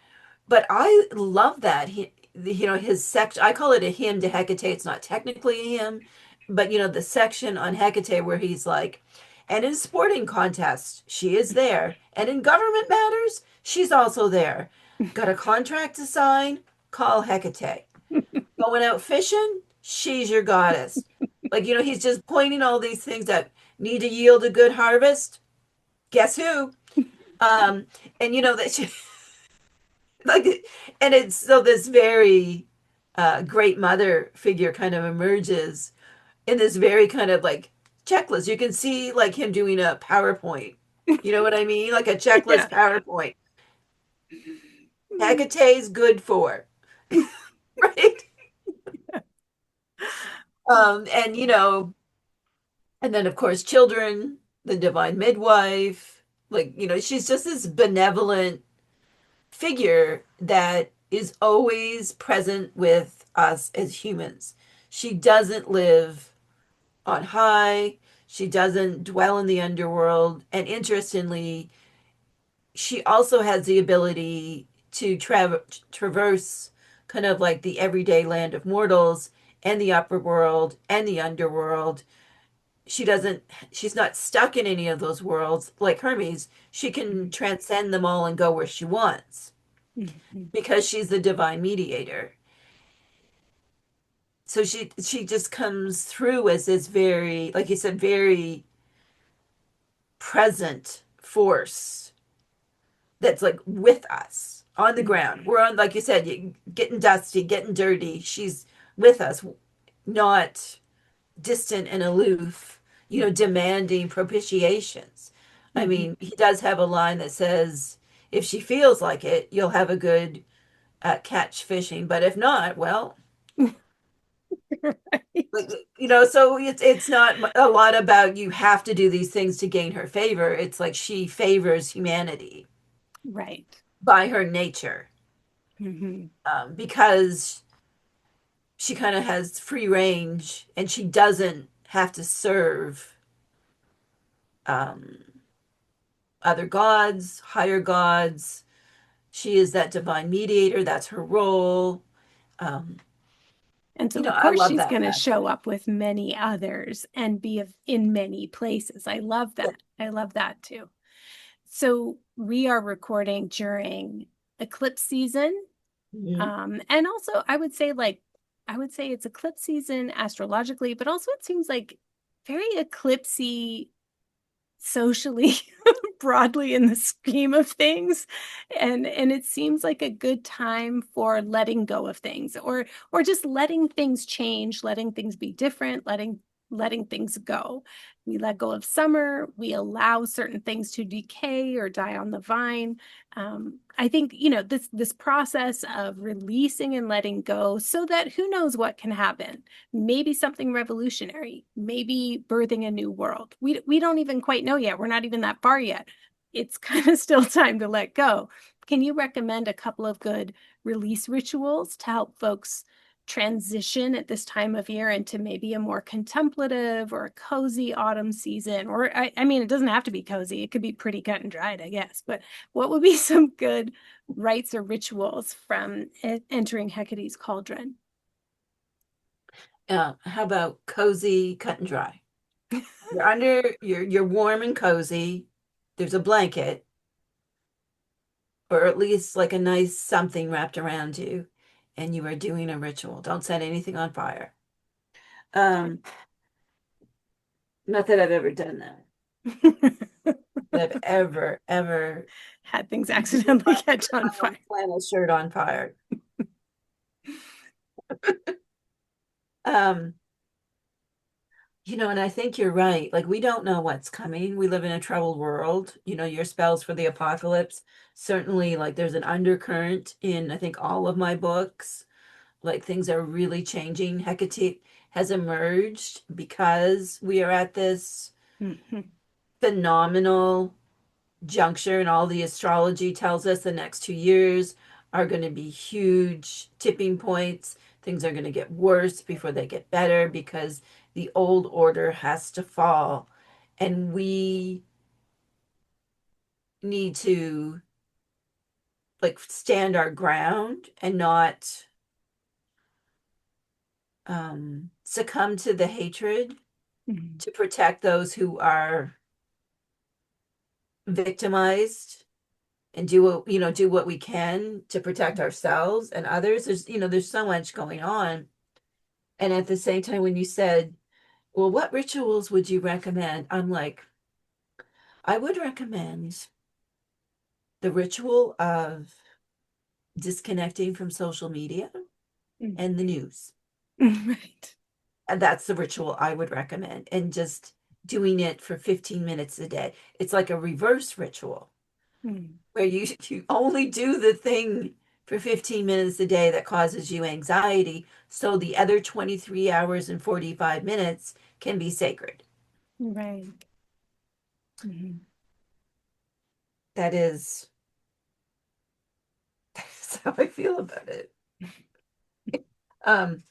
but I love that. his section, I call it a hymn to Hecate. It's not technically a hymn, but the section on Hecate where he's like, and in sporting contests, she is there. And in government matters, she's also there. Got a contract to sign? Call Hecate. Going out fishing? She's your goddess. Like, he's just pointing all these things that need to yield a good harvest. Guess who? Um, and that she, like, and it's so this very great mother figure kind of emerges in this very kind of like checklist. You can see like him doing a PowerPoint. You know what I mean? Like a checklist Yeah. PowerPoint. Hecate's good for, right? And and then of course children, the divine midwife, like she's just this benevolent figure that is always present with us as humans. She doesn't live on high. She doesn't dwell in the underworld. And interestingly, she also has the ability to traverse kind of like the everyday land of mortals and the upper world and the underworld. She's not stuck in any of those worlds like Hermes. She can transcend them all and go where she wants Mhm. because she's the divine mediator. So she just comes through as this very, like you said, very present force that's like with us on the ground. We're on, like you said, getting dusty, getting dirty. She's with us, not distant and aloof, demanding propitiations. I Mhm. mean, he does have a line that says, if she feels like it, you'll have a good catch fishing. But if not, well, Right. like, so it's not a lot about you have to do these things to gain her favor. It's like she favors humanity Right. by her nature, Mhm. because she kind of has free range and she doesn't have to serve um, other gods, higher gods. She is that divine mediator. That's her role. Um, And so, of I course, love she's that going to show passage. up with many others and be in many places. I love Yeah. that. I love that too. So, we are recording during eclipse season. Mhm. And also, I would say it's eclipse season astrologically, but also it seems like very eclipsy socially broadly in the scheme of things, and it seems like a good time for letting go of things, or just letting things change, letting things be different, letting things go. We let go of summer, we allow certain things to decay or die on the vine. I think this process of releasing and letting go, so that who knows what can happen. Maybe something revolutionary, maybe birthing a new world. We don't even quite know yet. We're not even that far yet. It's kind of still time to let go. Can you recommend a couple of good release rituals to help folks transition at this time of year into maybe a more contemplative or a cozy autumn season? Or I mean, it doesn't have to be cozy. It could be pretty cut and dried, I guess. But what would be some good rites or rituals from entering Hecate's cauldron? How about cozy, cut and dry? You're warm and cozy. There's a blanket, or at least like a nice something wrapped around you, and you are doing a ritual. Don't set anything on fire. Um, Not that I've ever done that. That I've ever Had things lit accidentally catch on my own fire. flannel shirt on fire. Um, and I think you're right. Like, we don't know what's coming. We live in a troubled world. Your spells for the apocalypse. Certainly, like, there's an undercurrent in, I think, all of my books. Like, things are really changing. Hecate has emerged because we are at this Mhm. phenomenal juncture, and all the astrology tells us the next 2 years are going to be huge tipping points. Things are going to get worse before they get better because the old order has to fall. And we need to like stand our ground and not succumb to the hatred Mhm. to protect those who are victimized and do what we can to protect ourselves and others. There's so much going on. And at the same time, when you said, well, what rituals would you recommend? I'm like, I would recommend the ritual of disconnecting from social media Mhm. and the news. Right. And that's the ritual I would recommend. And just doing it for 15 minutes a day. It's like a reverse ritual Mhm. where you only do the thing for 15 minutes a day that causes you anxiety, so the other 23 hours and 45 minutes can be sacred. Right. Mhm. That is that's how I feel about it. Um,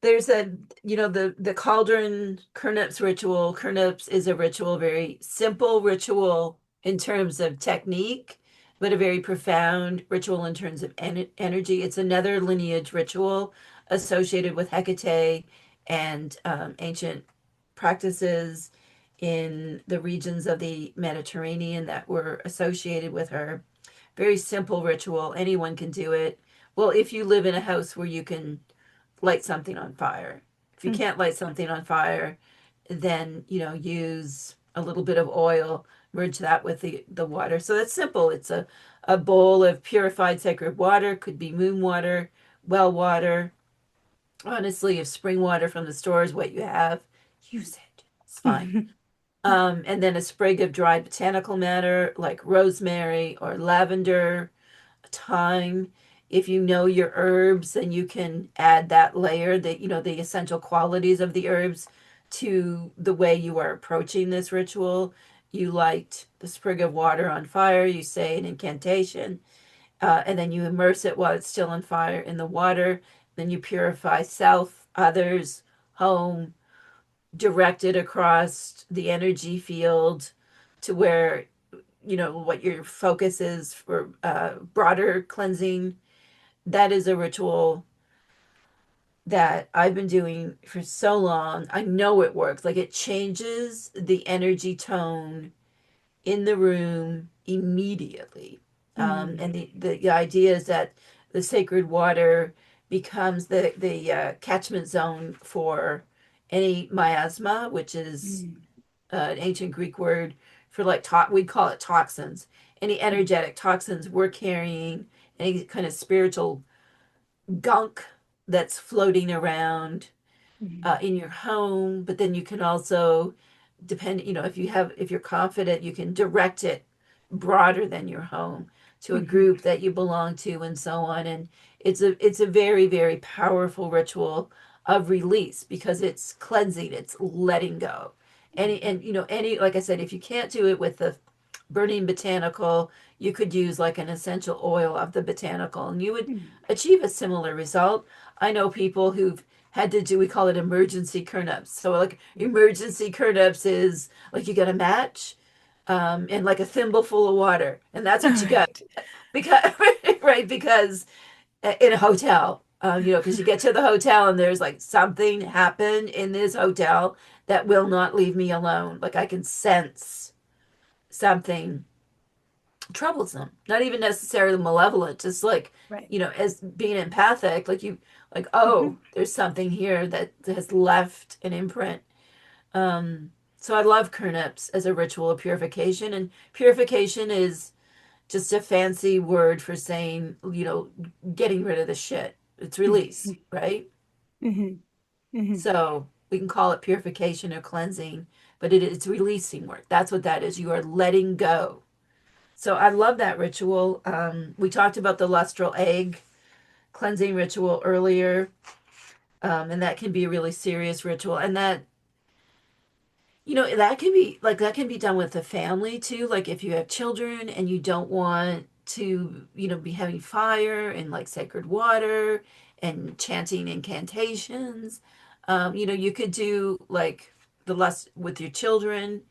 there's the cauldron Kurnips ritual. Kurnips is a ritual, very simple ritual in terms of technique, but a very profound ritual in terms of energy. It's another lineage ritual associated with Hekate and ancient practices in the regions of the Mediterranean that were associated with her. Very simple ritual. Anyone can do it. Well, if you live in a house where you can light something on fire. If you Mhm. can't light something on fire, then use a little bit of oil, merge that with the water. So that's simple. It's a bowl of purified sacred water, could be moon water, well water. Honestly, if spring water from the store is what you have, use it. It's fine. Mhm. And then a sprig of dried botanical matter like rosemary or lavender, thyme. If you know your herbs, then you can add that layer, the essential qualities of the herbs to the way you are approaching this ritual. You light the sprig of water on fire, you say an incantation, and then you immerse it while it's still on fire in the water. Then you purify self, others, home, direct it across the energy field to where what your focus is for broader cleansing. That is a ritual that I've been doing for so long. I know it works. Like, it changes the energy tone in the room immediately. Mhm. And the idea is that the sacred water becomes the catchment zone for any miasma, which is Mhm. an ancient Greek word for, like, we call it toxins. Any energetic toxins we're carrying, any kind of spiritual gunk that's floating around Mhm. in your home. But then you can also, if you're confident, you can direct it broader than your home to a Mhm. group that you belong to and so on. And it's a very, very powerful ritual of release because it's cleansing, it's letting go. Any, like I said, if you can't do it with the burning botanical, you could use like an essential oil of the botanical and you would Mhm. achieve a similar result. I know people who've had to do, we call it emergency turnups. So, like, emergency turnups is like you get a match and like a thimble full of water, and that's All what you got. right. Because right, because in a hotel, because you get to the hotel and there's like something happened in this hotel that will not leave me alone. Like, I can sense something troublesome, not even necessarily malevolent, just like, Right. as being empathic, like like, Mhm. oh, there's something here that has left an imprint. So I love Kurnips as a ritual of purification, and purification is just a fancy word for saying, getting rid of the shit. It's release, Mhm. right? Mhm. Mhm. So we can call it purification or cleansing, but it's releasing work. That's what that is. You are letting go. So I love that ritual. We talked about the lustral egg cleansing ritual earlier, and that can be a really serious ritual. And that can be done with the family too. Like, if you have children and you don't want to, be having fire and like sacred water and chanting incantations, you could do like the lust with your children.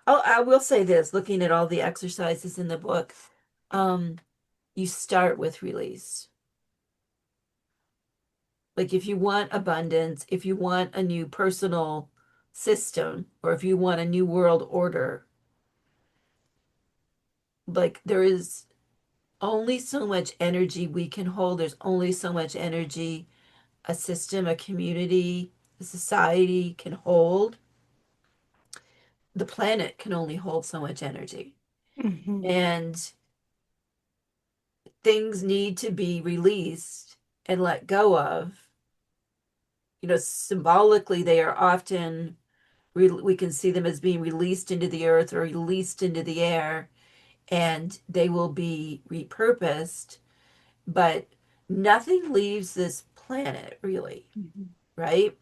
Oh, I will say this, looking at all the exercises in the book, um, you start with release. Like if you want abundance, if you want a new personal system, or if you want a new world order, like there is only so much energy we can hold. There's only so much energy a system, a community, a society can hold. The planet can only hold so much energy. Mm-hmm. And things need to be released and let go of. Symbolically, they are often, we can see them as being released into the earth or released into the air, and they will be repurposed. But nothing leaves this planet, really, Mm-hmm. right?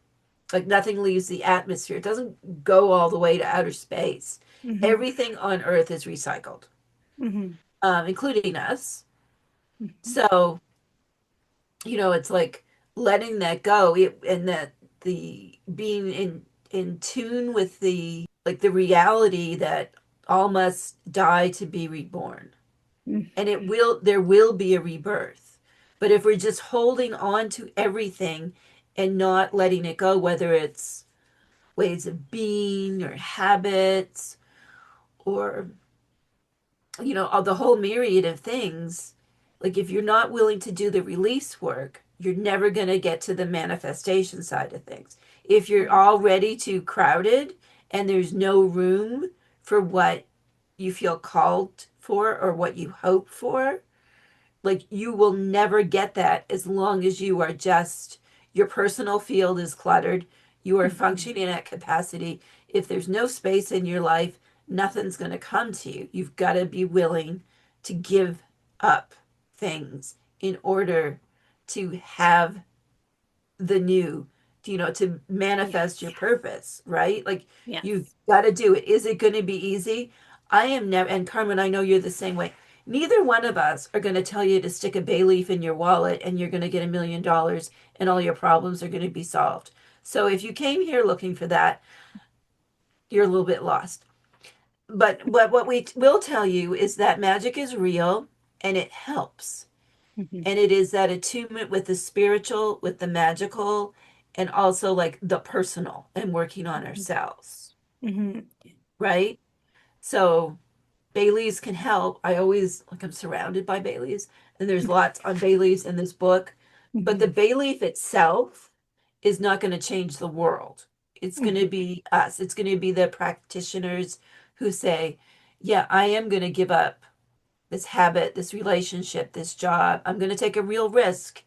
Like nothing leaves the atmosphere. It doesn't go all the way to outer space. Mm-hmm. Everything on Earth is recycled, Mm-hmm. including us. Mm-hmm. So, it's like letting that go, and that the being in tune with the reality that all must die to be reborn. And there will be a rebirth. But if we're just holding on to everything and not letting it go, whether it's ways of being or habits or the whole myriad of things, like if you're not willing to do the release work, you're never going to get to the manifestation side of things. If you're already too crowded and there's no room for what you feel called for or what you hope for, like you will never get that as long as you are just, your personal field is cluttered, you are Mm-hmm. functioning at capacity. If there's no space in your life, nothing's going to come to you. You've got to be willing to give up things in order to have the new, to manifest your Yes. purpose, right? Like you've Yes. got to do it. Is it going to be easy? I am never, and Carmen, I know you're the same way. Neither one of us are going to tell you to stick a bay leaf in your wallet and you're going to get $1 million and all your problems are going to be solved. So if you came here looking for that, you're a little bit lost. But what we will tell you is that magic is real and it helps. Mm-hmm. And it is that attunement with the spiritual, with the magical, and also like the personal and working on ourselves, Mm-hmm. right? So Baileys can help. I always like, I'm surrounded by Baileys, and there's lots on Baileys in this book. But Mm-hmm. the bay leaf itself is not going to change the world. It's going to Mm-hmm. be us. It's going to be the practitioners who say, yeah, I am going to give up this habit, this relationship, this job. I'm going to take a real risk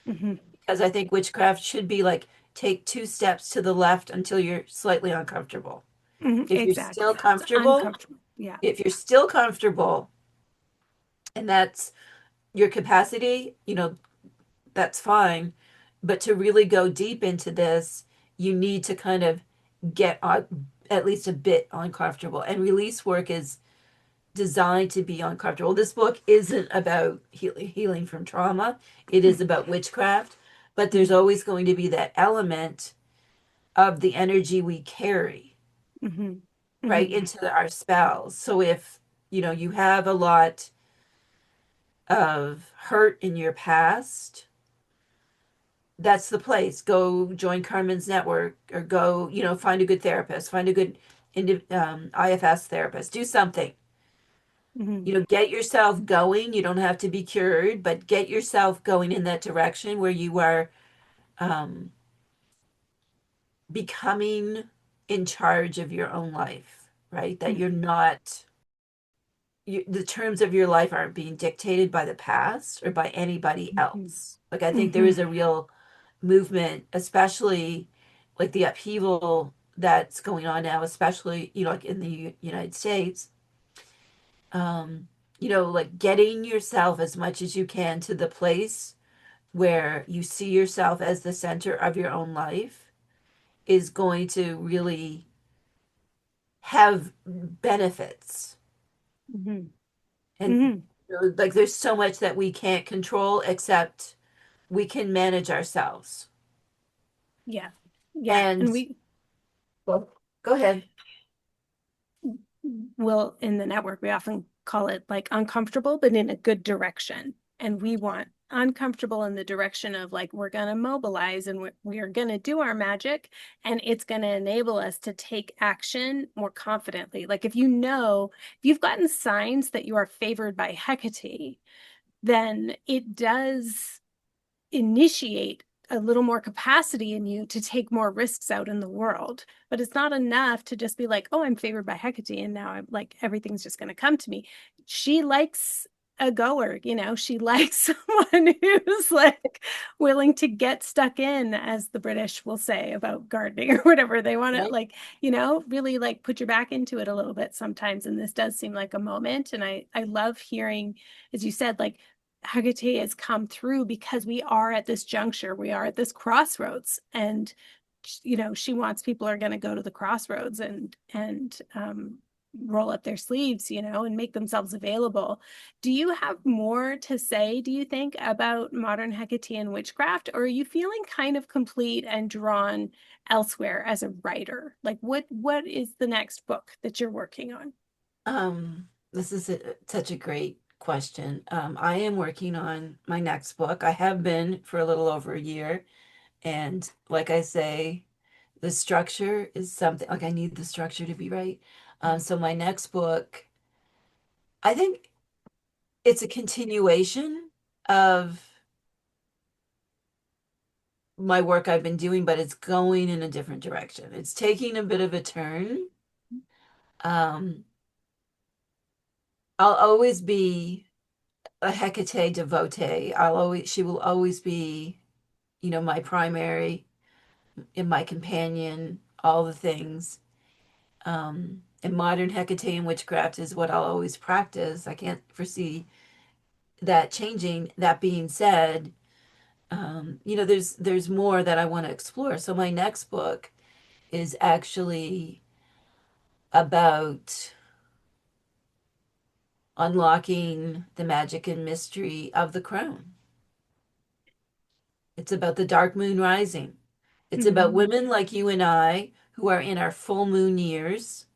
Mm-hmm. because I think witchcraft should be like take 2 steps to the left until you're slightly uncomfortable. Mm-hmm. If you're still Exactly. It's comfortable, uncomfortable. Yeah. if you're still comfortable and that's your capacity, that's fine. But to really go deep into this, you need to kind of get at least a bit uncomfortable. And release work is designed to be uncomfortable. This book isn't about healing from trauma, it is about witchcraft. But there's Mm-hmm. always going to be that element of the energy we carry Mm-hmm. right Mm-hmm. into our spells. So if you have a lot of hurt in your past, that's the place. Go join Carmen's network or go, find a good therapist, find a good IFS therapist, do something. Mm-hmm. Get yourself going. You don't have to be cured, but get yourself going in that direction where you are um, becoming in charge of your own life, right? That you're Mm-hmm. not, the terms of your life aren't being dictated by the past or by anybody else. Like, I think there Mm-hmm. is a real movement, especially like the upheaval that's going on now, especially, like in the United States. Um, like getting yourself as much as you can to the place where you see yourself as the center of your own life is going to really have benefits. Mm-hmm. And Mm-hmm. like there's so much that we can't control except we can manage ourselves. Yeah. Yeah. And And we well, go ahead. in the network, we often call it like uncomfortable, but in a good direction. And we want uncomfortable in the direction of like, we're going to mobilize and we are going to do our magic, and it's going to enable us to take action more confidently. Like if you've gotten signs that you are favored by Hecate, then it does initiate a little more capacity in you to take more risks out in the world. But it's not enough to just be like, oh, I'm favored by Hecate and now I'm like, everything's just going to come to me. She likes a goer, she likes someone who's like willing to get stuck in, as the British will say about gardening or whatever. They want to Right? like, really like put your back into it a little bit sometimes. And this does seem like a moment. And I love hearing, as you said, like Hagate has come through because we are at this juncture, we are at this crossroads, and she wants people are going to go to the crossroads and roll up their sleeves, and make themselves available. Do you have more to say, do you think, about modern Hecatean witchcraft, or are you feeling kind of complete and drawn elsewhere as a writer? Like what is the next book that you're working on? This is such a great question. I am working on my next book. I have been for a little over a year. And like I say, the structure is something like I need the structure to be right. So my next book, I think it's a continuation of my work I've been doing, but it's going in a different direction. It's taking a bit of a turn. Um, I'll always be a Hecate devotee. She will always be, my primary and my companion, all the things. And modern Hecatean witchcraft is what I'll always practice. I can't foresee that changing. That being said, there's more that I want to explore. So my next book is actually about unlocking the magic and mystery of the crown. It's about the dark moon rising. It's about Mhm. women like you and I who are in our full moon years.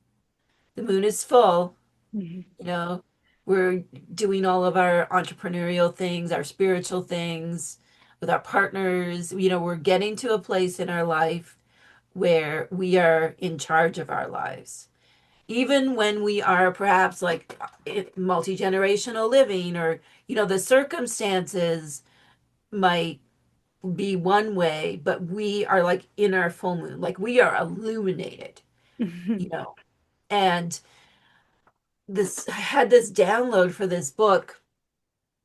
The moon is full, Mhm. you know, we're doing all of our entrepreneurial things, our spiritual things with our partners. We're getting to a place in our life where we are in charge of our lives. Even when we are perhaps like multi-generational living, or the circumstances might be one way, but we are like in our full moon, like we are illuminated, you Mhm. know. And I had this download for this book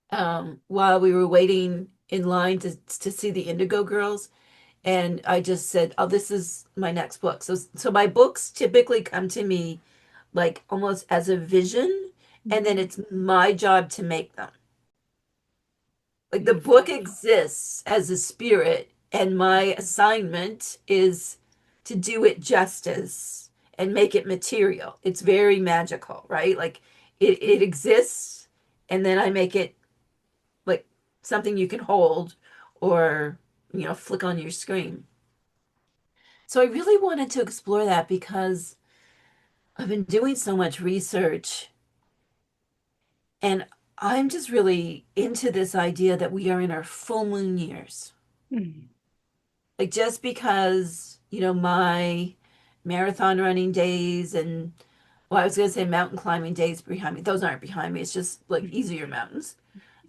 while we were waiting in line to see the Indigo Girls, and I just said, "Oh, this is my next book." So my books typically come to me like almost as a vision, and then it's my job to make them. Like the book Beautiful. exists as a spirit, and my assignment is to do it justice and make it material. It's very magical, right? Like it exists, and then I make it like something you can hold or, flick on your screen. So I really wanted to explore that because I've been doing so much research, and I'm just really into this idea that we are in our full moon years. Mhm. Like just because, my marathon running days and, well, I was gonna say mountain climbing days behind me. Those aren't behind me. It's just like easier mountains.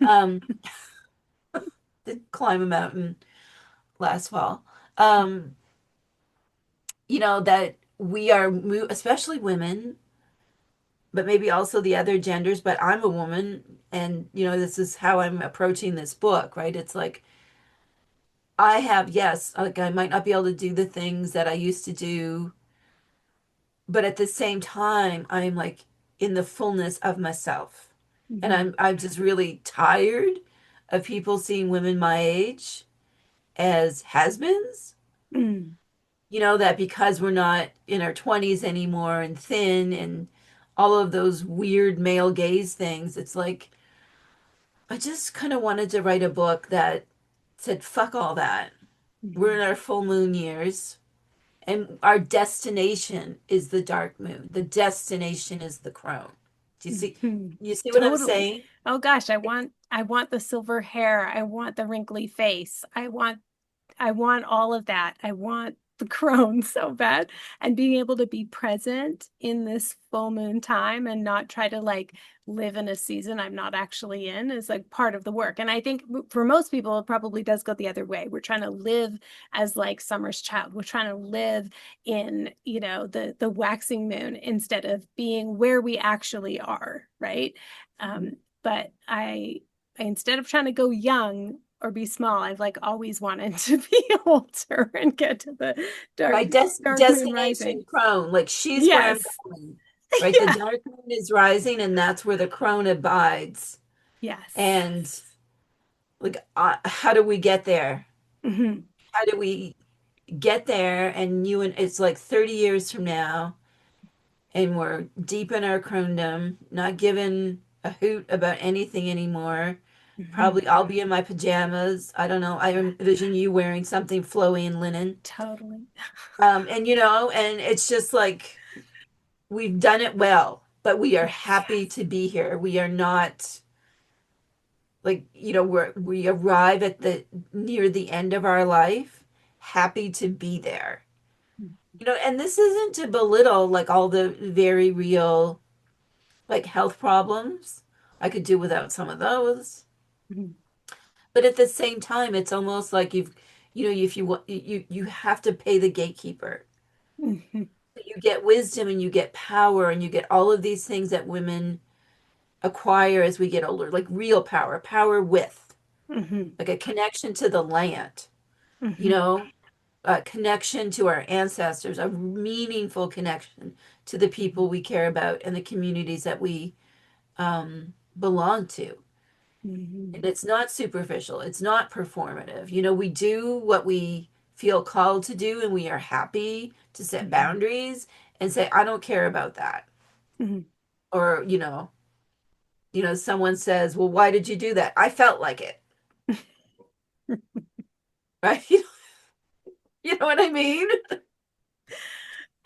Um, did climb a mountain last fall. Um, that we are, especially women, but maybe also the other genders, but I'm a woman, and this is how I'm approaching this book, right? It's like I have, yes, like I might not be able to do the things that I used to do, but at the same time, I'm like in the fullness of myself. And Mhm. I'm just really tired of people seeing women my age as has-beens. Mhm. That because we're not in our 20s anymore and thin and all of those weird male gaze things, it's like I just kind of wanted to write a book that said, fuck all that. We're in Mhm. our full moon years, and our destination is the dark moon. The destination is the crown. Do you see? Mhm. You see what I'm Totally. saying? Oh gosh, I want I want the silver hair. I want the wrinkly face. I want all of that. I want the crone so bad. And being able to be present in this full moon time and not try to like live in a season I'm not actually in is like part of the work. And I think for most people, it probably does go the other way. We're trying to live as like summer's child. We're trying to live in, the waxing moon instead of being where we actually are, right? But instead of trying to go young or be small, I've like always wanted to be older and get to the dark Right, dark moon rising. destination crone, like she's where I'm Yes. going. Right, the Yeah. dark moon is rising, and that's where the crone abides. Yes. And like, how do we get there? Hmm. How do we get there? And it's like 30 years from now, and we're deep in our crondom, not giving a hoot about anything anymore. Hmm. Probably I'll be in my pajamas. I don't know. I Yeah, envision you wearing something flowy and linen. totally. And and it's just like we've done it well, but we are happy Yes. to be here. We are not like, we arrive at the near the end of our life, happy to be there. And this isn't to belittle like all the very real like health problems. I could do without some of those. Mhm. But at the same time, it's almost like if you want, you have to pay the gatekeeper. Mhm. You get wisdom and you get power and you get all of these things that women acquire as we get older, like real power, power with, Mhm. like a connection to the land, you Mhm. know, a connection to our ancestors, a meaningful connection to the people we care about and the communities that we belong to. Mhm. And it's not superficial, it's not performative. We do what we feel called to do, and we are happy to set Mhm. boundaries and say, I don't care about that. Mhm. Or, someone says, well, why did you do that? I felt like it, right? You know what I mean?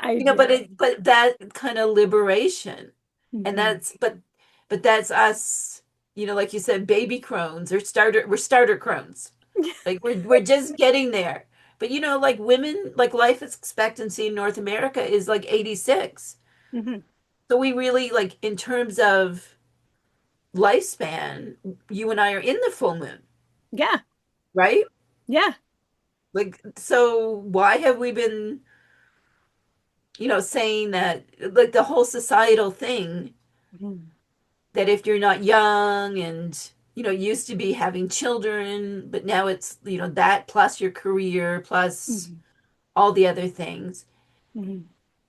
I But do. that kind of liberation, and Mhm. but that's us, like you said, baby crones or we're starter crones. Like we're just getting there. But like women, like life expectancy in North America is like 86. Mhm. So we really like in terms of lifespan, you and I are in the full moon, Yeah. right? Yeah. Like, so why have we been, saying that like the whole societal thing Mhm. that if you're not young and used to be having children, but now it's that plus your career plus Mhm. all the other things, Mhm.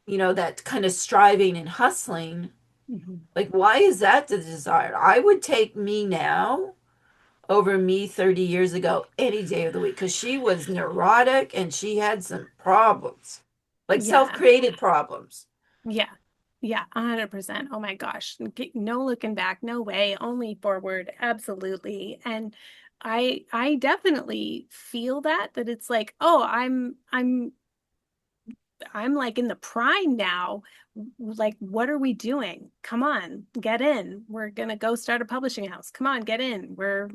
that kind of striving and hustling. Mhm. Like, why is that the desire? I would take me now over me 30 years ago any day of the week because she was neurotic and she had some problems, like Yeah. self-created problems. Yeah. Yeah, 100%. Oh my gosh. No looking back, no way, only forward. Absolutely. And I definitely feel that it's like, oh, I'm like in the prime now. Like, what are we doing? Come on, get in. We're gonna go start a publishing house. Come on, get in. We're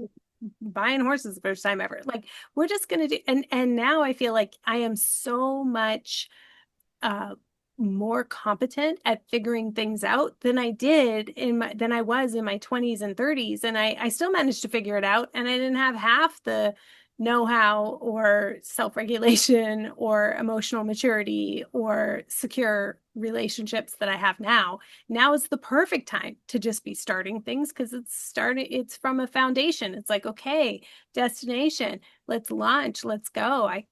buying horses the first time ever. Like, we're just gonna do and now I feel like I am so much uh more competent at figuring things out than I was in my 20s and 30s, and I still managed to figure it out, and I didn't have half the know-how or self-regulation or emotional maturity or secure relationships that I have now. Now is the perfect time to just be starting things because it's from a foundation. It's like, okay, destination, let's launch, let's go. I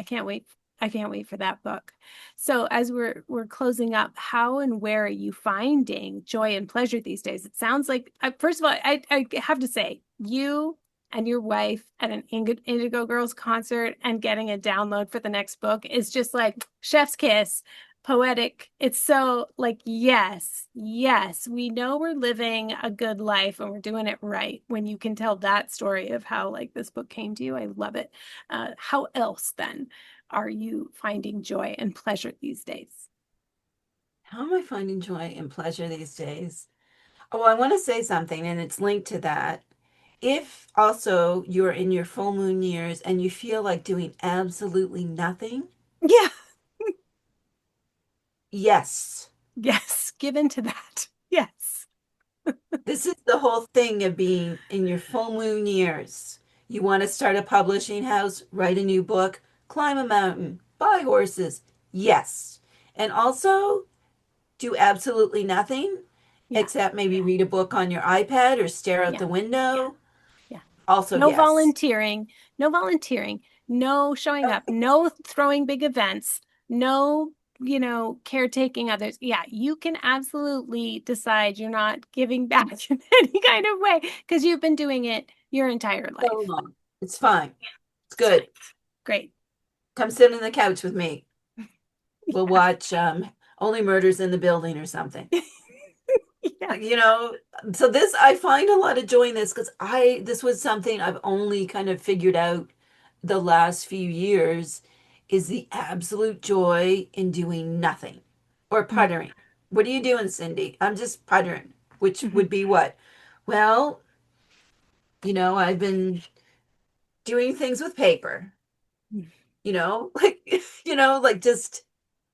can't wait. I can't wait for that book. So as we're closing up, how and where are you finding joy and pleasure these days? It sounds like, first of all, I have to say, you and your wife at an Indigo Girls concert and getting a download for the next book is just like chef's kiss, poetic. It's so like, yes, yes, we know we're living a good life and we're doing it right when you can tell that story of how like this book came to you. I love it. How else then are you finding joy and pleasure these days? How am I finding joy and pleasure these days? Oh, I want to say something, and it's linked to that. if also you're in your full moon years and you feel like doing absolutely nothing, Yeah. yes. Yes. Give in to that. Yes. This is the whole thing of being in your full moon years. You want to start a publishing house, write a new book, climb a mountain, buy horses. Yes. And also do absolutely nothing Yeah. except maybe read a book on your iPad or stare out Yeah. the window. Yeah. Also, No yes. volunteering. No volunteering. No showing up. No throwing big events. No, caretaking others. Yeah, you can absolutely decide you're not giving back in any kind of way because you've been doing it your entire So life. long. It's Yeah, fine. It's it's fine. good. Great. Come sit on the couch with me. We'll Yeah. watch Only Murders in the Building or something. Yeah. You know, so this I find a lot of joy in this because this was something I've only kind of figured out the last few years is the absolute joy in doing nothing or puttering. What are you doing, Cindy? I'm just puttering, which Mhm. would be what? Well, I've been doing things with paper, like like just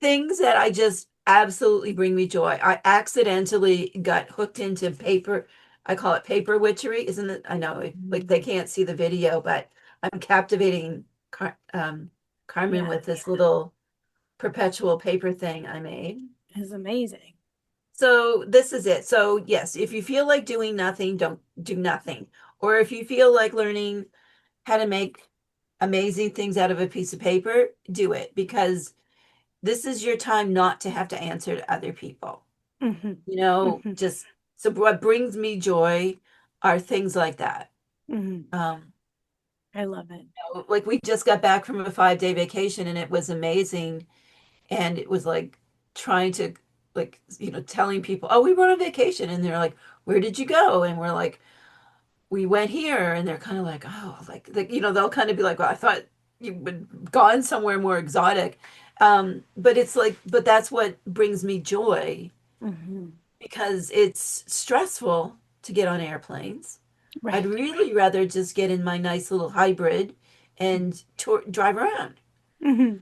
things that I just absolutely bring me joy. I accidentally got hooked into paper. I call it paper witchery, isn't it? I know, like they can't see the video, but I'm captivating Carmen Yeah, with this little perpetual paper thing I made. it's amazing. So this is it. So yes, if you feel like doing nothing, don't do nothing. Or if you feel like learning how to make amazing things out of a piece of paper, do it because this is your time not to have to answer to other people. Hmm. Hmm. Just so what brings me joy are things like that. Hmm. Um, I love it. like we just got back from a 5-day vacation and it was amazing. And it was like trying to like, telling people, oh, we went on vacation. And they're like, where did you go? And we're like, we went here. And they're kind of like, oh, they'll kind of be like, well, I thought you would gone somewhere more exotic. But it's like, but that's what brings me joy Hmm. because it's stressful to get on airplanes. I'd Right. really rather just get in my nice little hybrid and drive around. Hmm.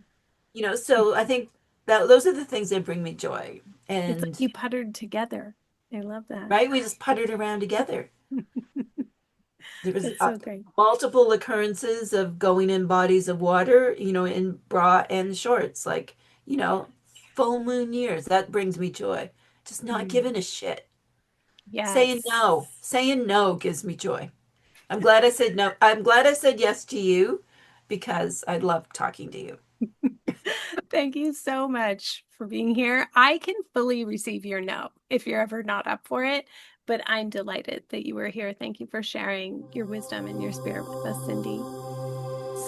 So I think that those are the things that bring me joy. It's like And you puttered together. I love that. right, we just puttered around together. There was That's so great. multiple occurrences of going in bodies of water, in bra and shorts, like, full moon years. That brings me joy. Just not Mm. giving a shit. Yes. Saying no gives me joy. I'm glad I said no. I'm glad I said yes to you because I love talking to you. Thank you so much for being here. I can fully receive your no if you're ever not up for it, but I'm delighted that you were here. Thank you for sharing your wisdom and your spirit with us, Cyndi.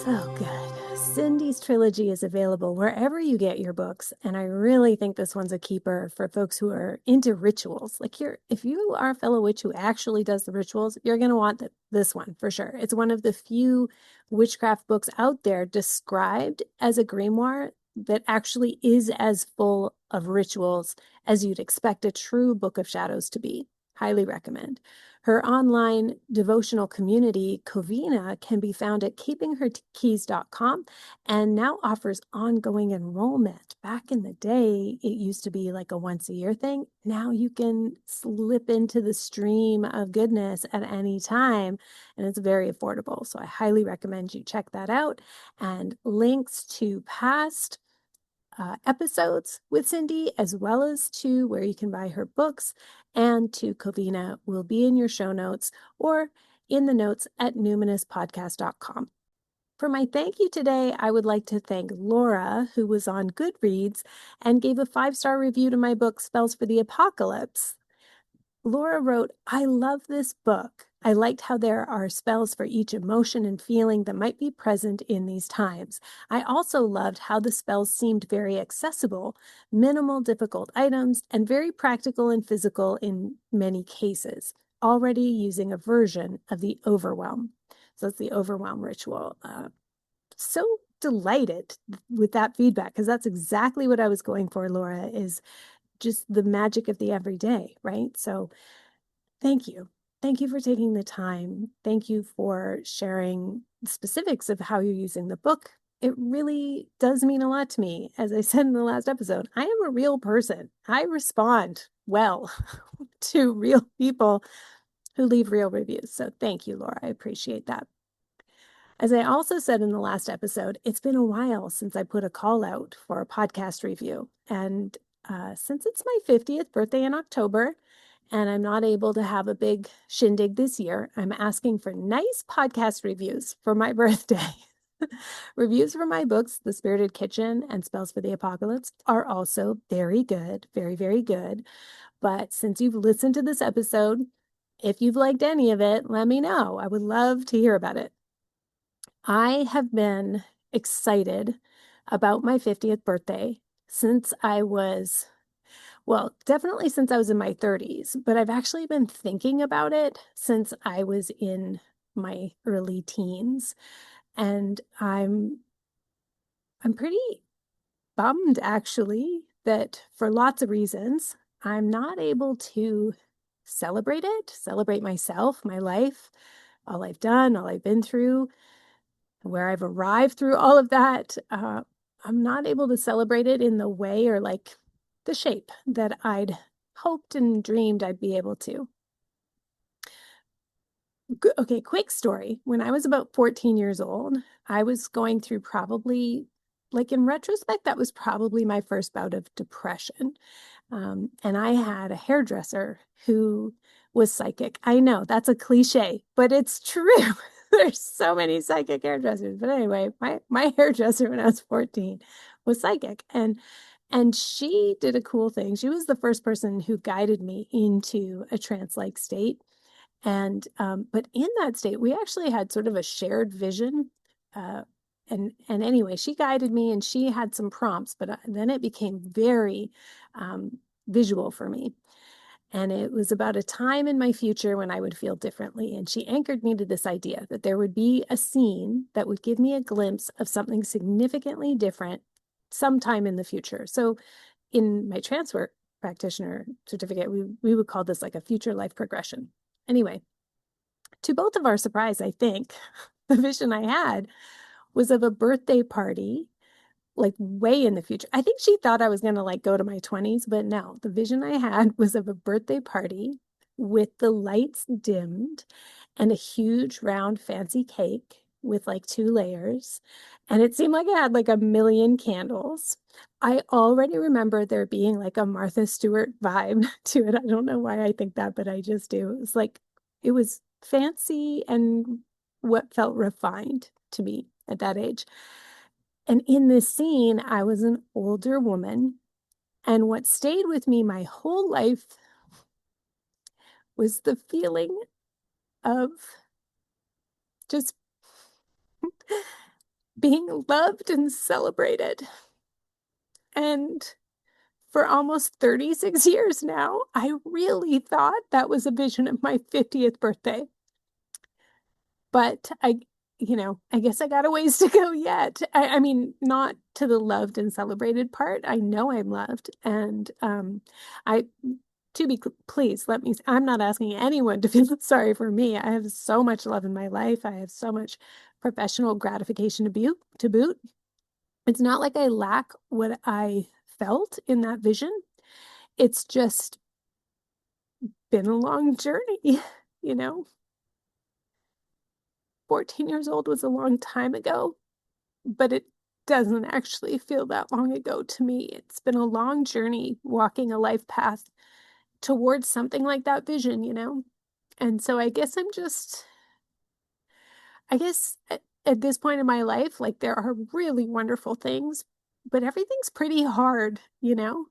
So good. Cindy's trilogy is available wherever you get your books, and I really think this one's a keeper for folks who are into rituals. Like if you are a fellow witch who actually does the rituals, you're going to want this one for sure. It's one of the few witchcraft books out there described as a grimoire that actually is as full of rituals as you'd expect a true Book of Shadows to be. Highly recommend. Her online devotional community, Covina, can be found at keepingherkeys.com and now offers ongoing enrollment. Back in the day, it used to be like a once a year thing. Now you can slip into the stream of goodness at any time, and it's very affordable. So I highly recommend you check that out. And links to past episodes with Cyndi, as well as to where you can buy her books and to Covina, will be in your show notes or in the notes at numinouspodcast.com. For my thank you today, I would like to thank Laura, who was on Goodreads and gave a 5-star review to my book, Spells for the Apocalypse. Laura wrote, I love this book. I liked how there are spells for each emotion and feeling that might be present in these times. I also loved how the spells seemed very accessible, minimal difficult items, and very practical and physical in many cases, already using a version of the overwhelm. So that's the overwhelm ritual. So delighted with that feedback because that's exactly what I was going for, Laura, is just the magic of the everyday, right? So thank you. thank you for taking the time. Thank you for sharing the specifics of how you're using the book. It really does mean a lot to me. As I said in the last episode, I am a real person. I respond well to real people who leave real reviews. So thank you, Laura. I appreciate that. As I also said in the last episode, it's been a while since I put a call out for a podcast review. And since it's my 50th birthday in October, and I'm not able to have a big shindig this year, I'm asking for nice podcast reviews for my birthday. Reviews for my books, The Spirited Kitchen and Spells for the Apocalypse, are also very good, very, very good. But since you've listened to this episode, if you've liked any of it, let me know. I would love to hear about it. I have been excited about my 50th birthday since I was, well, definitely since I was in my 30s, but I've actually been thinking about it since I was in my early teens. And I'm pretty bummed actually that for lots of reasons, I'm not able to celebrate myself, my life, all I've done, all I've been through, where I've arrived through all of that. I'm not able to celebrate it in the way or like the shape that I'd hoped and dreamed I'd be able to. Okay, quick story. When I was about 14 years old, I was going through probably, like in retrospect, that was probably my first bout of depression. And I had a hairdresser who was psychic. I know that's a cliche, but it's true. There's so many psychic hairdressers. But anyway, my hairdresser when I was 14 was psychic. And she did a cool thing. She was the first person who guided me into a trance-like state. And but in that state, we actually had sort of a shared vision. And anyway, she guided me and she had some prompts, but then it became very visual for me. And it was about a time in my future when I would feel differently. And she anchored me to this idea that there would be a scene that would give me a glimpse of something significantly different sometime in the future. So in my transfer practitioner certificate, we would call this like a future life progression. Anyway, to both of our surprise, I think, the vision I had was of a birthday party like way in the future. I think she thought I was going to like go to my 20s, but no, the vision I had was of a birthday party with the lights dimmed and a huge round fancy cake with like 2 layers. And it seemed like it had like a million candles. I already remember there being like a Martha Stewart vibe to it. I don't know why I think that, but I just do. It was like, it was fancy and what felt refined to me at that age. And in this scene, I was an older woman. And what stayed with me my whole life was the feeling of just being loved and celebrated. And for almost 36 years now, I really thought that was a vision of my 50th birthday. But I guess I got a ways to go yet. I mean, not to the loved and celebrated part. I know I'm loved. And I, to be please, I'm not asking anyone to feel sorry for me. I have so much love in my life. I have so much professional gratification to boot. It's not like I lack what I felt in that vision. It's just been a long journey, you know? 14 years old was a long time ago, but it doesn't actually feel that long ago to me. It's been a long journey walking a life path towards something like that vision, you know? And so I guess at this point in my life, like there are really wonderful things, but everything's pretty hard, you know?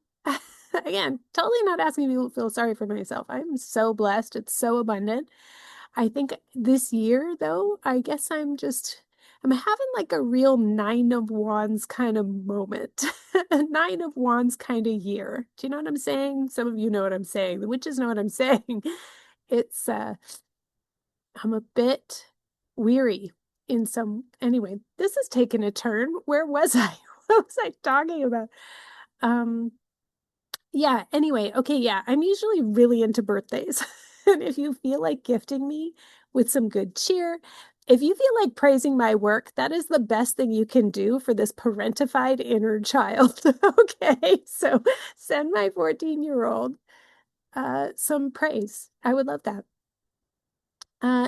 Again, totally not asking people to feel sorry for myself. I'm so blessed. It's so abundant. I think this year, though, I guess I'm having like a real Nine of Wands kind of moment, a Nine of Wands kind of year. Do you know what I'm saying? Some of you know what I'm saying. The witches know what I'm saying. It's, I'm a bit weary anyway, this has taken a turn. Where was I? What was I talking about? Yeah, anyway, okay, yeah, I'm usually really into birthdays. And if you feel like gifting me with some good cheer, if you feel like praising my work, that is the best thing you can do for this parentified inner child. Okay, so send my 14-year-old some praise. I would love that.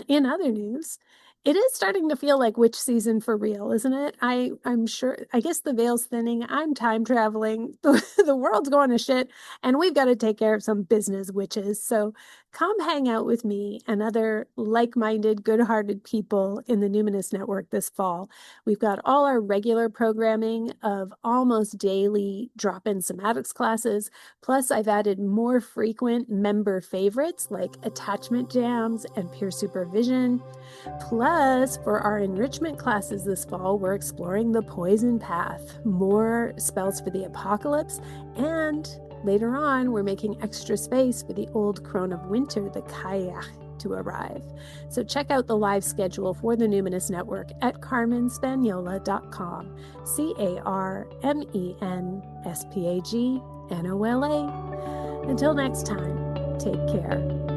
In other news, it is starting to feel like witch season for real, isn't it? I'm sure, I guess the veil's thinning. I'm time traveling. The world's going to shit, and we've got to take care of some business witches. So come hang out with me and other like-minded, good-hearted people in the Numinous Network this fall. We've got all our regular programming of almost daily drop-in somatics classes. Plus, I've added more frequent member favorites like attachment jams and peer supervision. Plus, for our enrichment classes this fall, we're exploring the poison path, more spells for the apocalypse, and later on, we're making extra space for the old crone of winter, the kayak, to arrive. So check out the live schedule for the Numinous Network at carmenspanyola.com. CarmenSpagnola. Until next time, take care.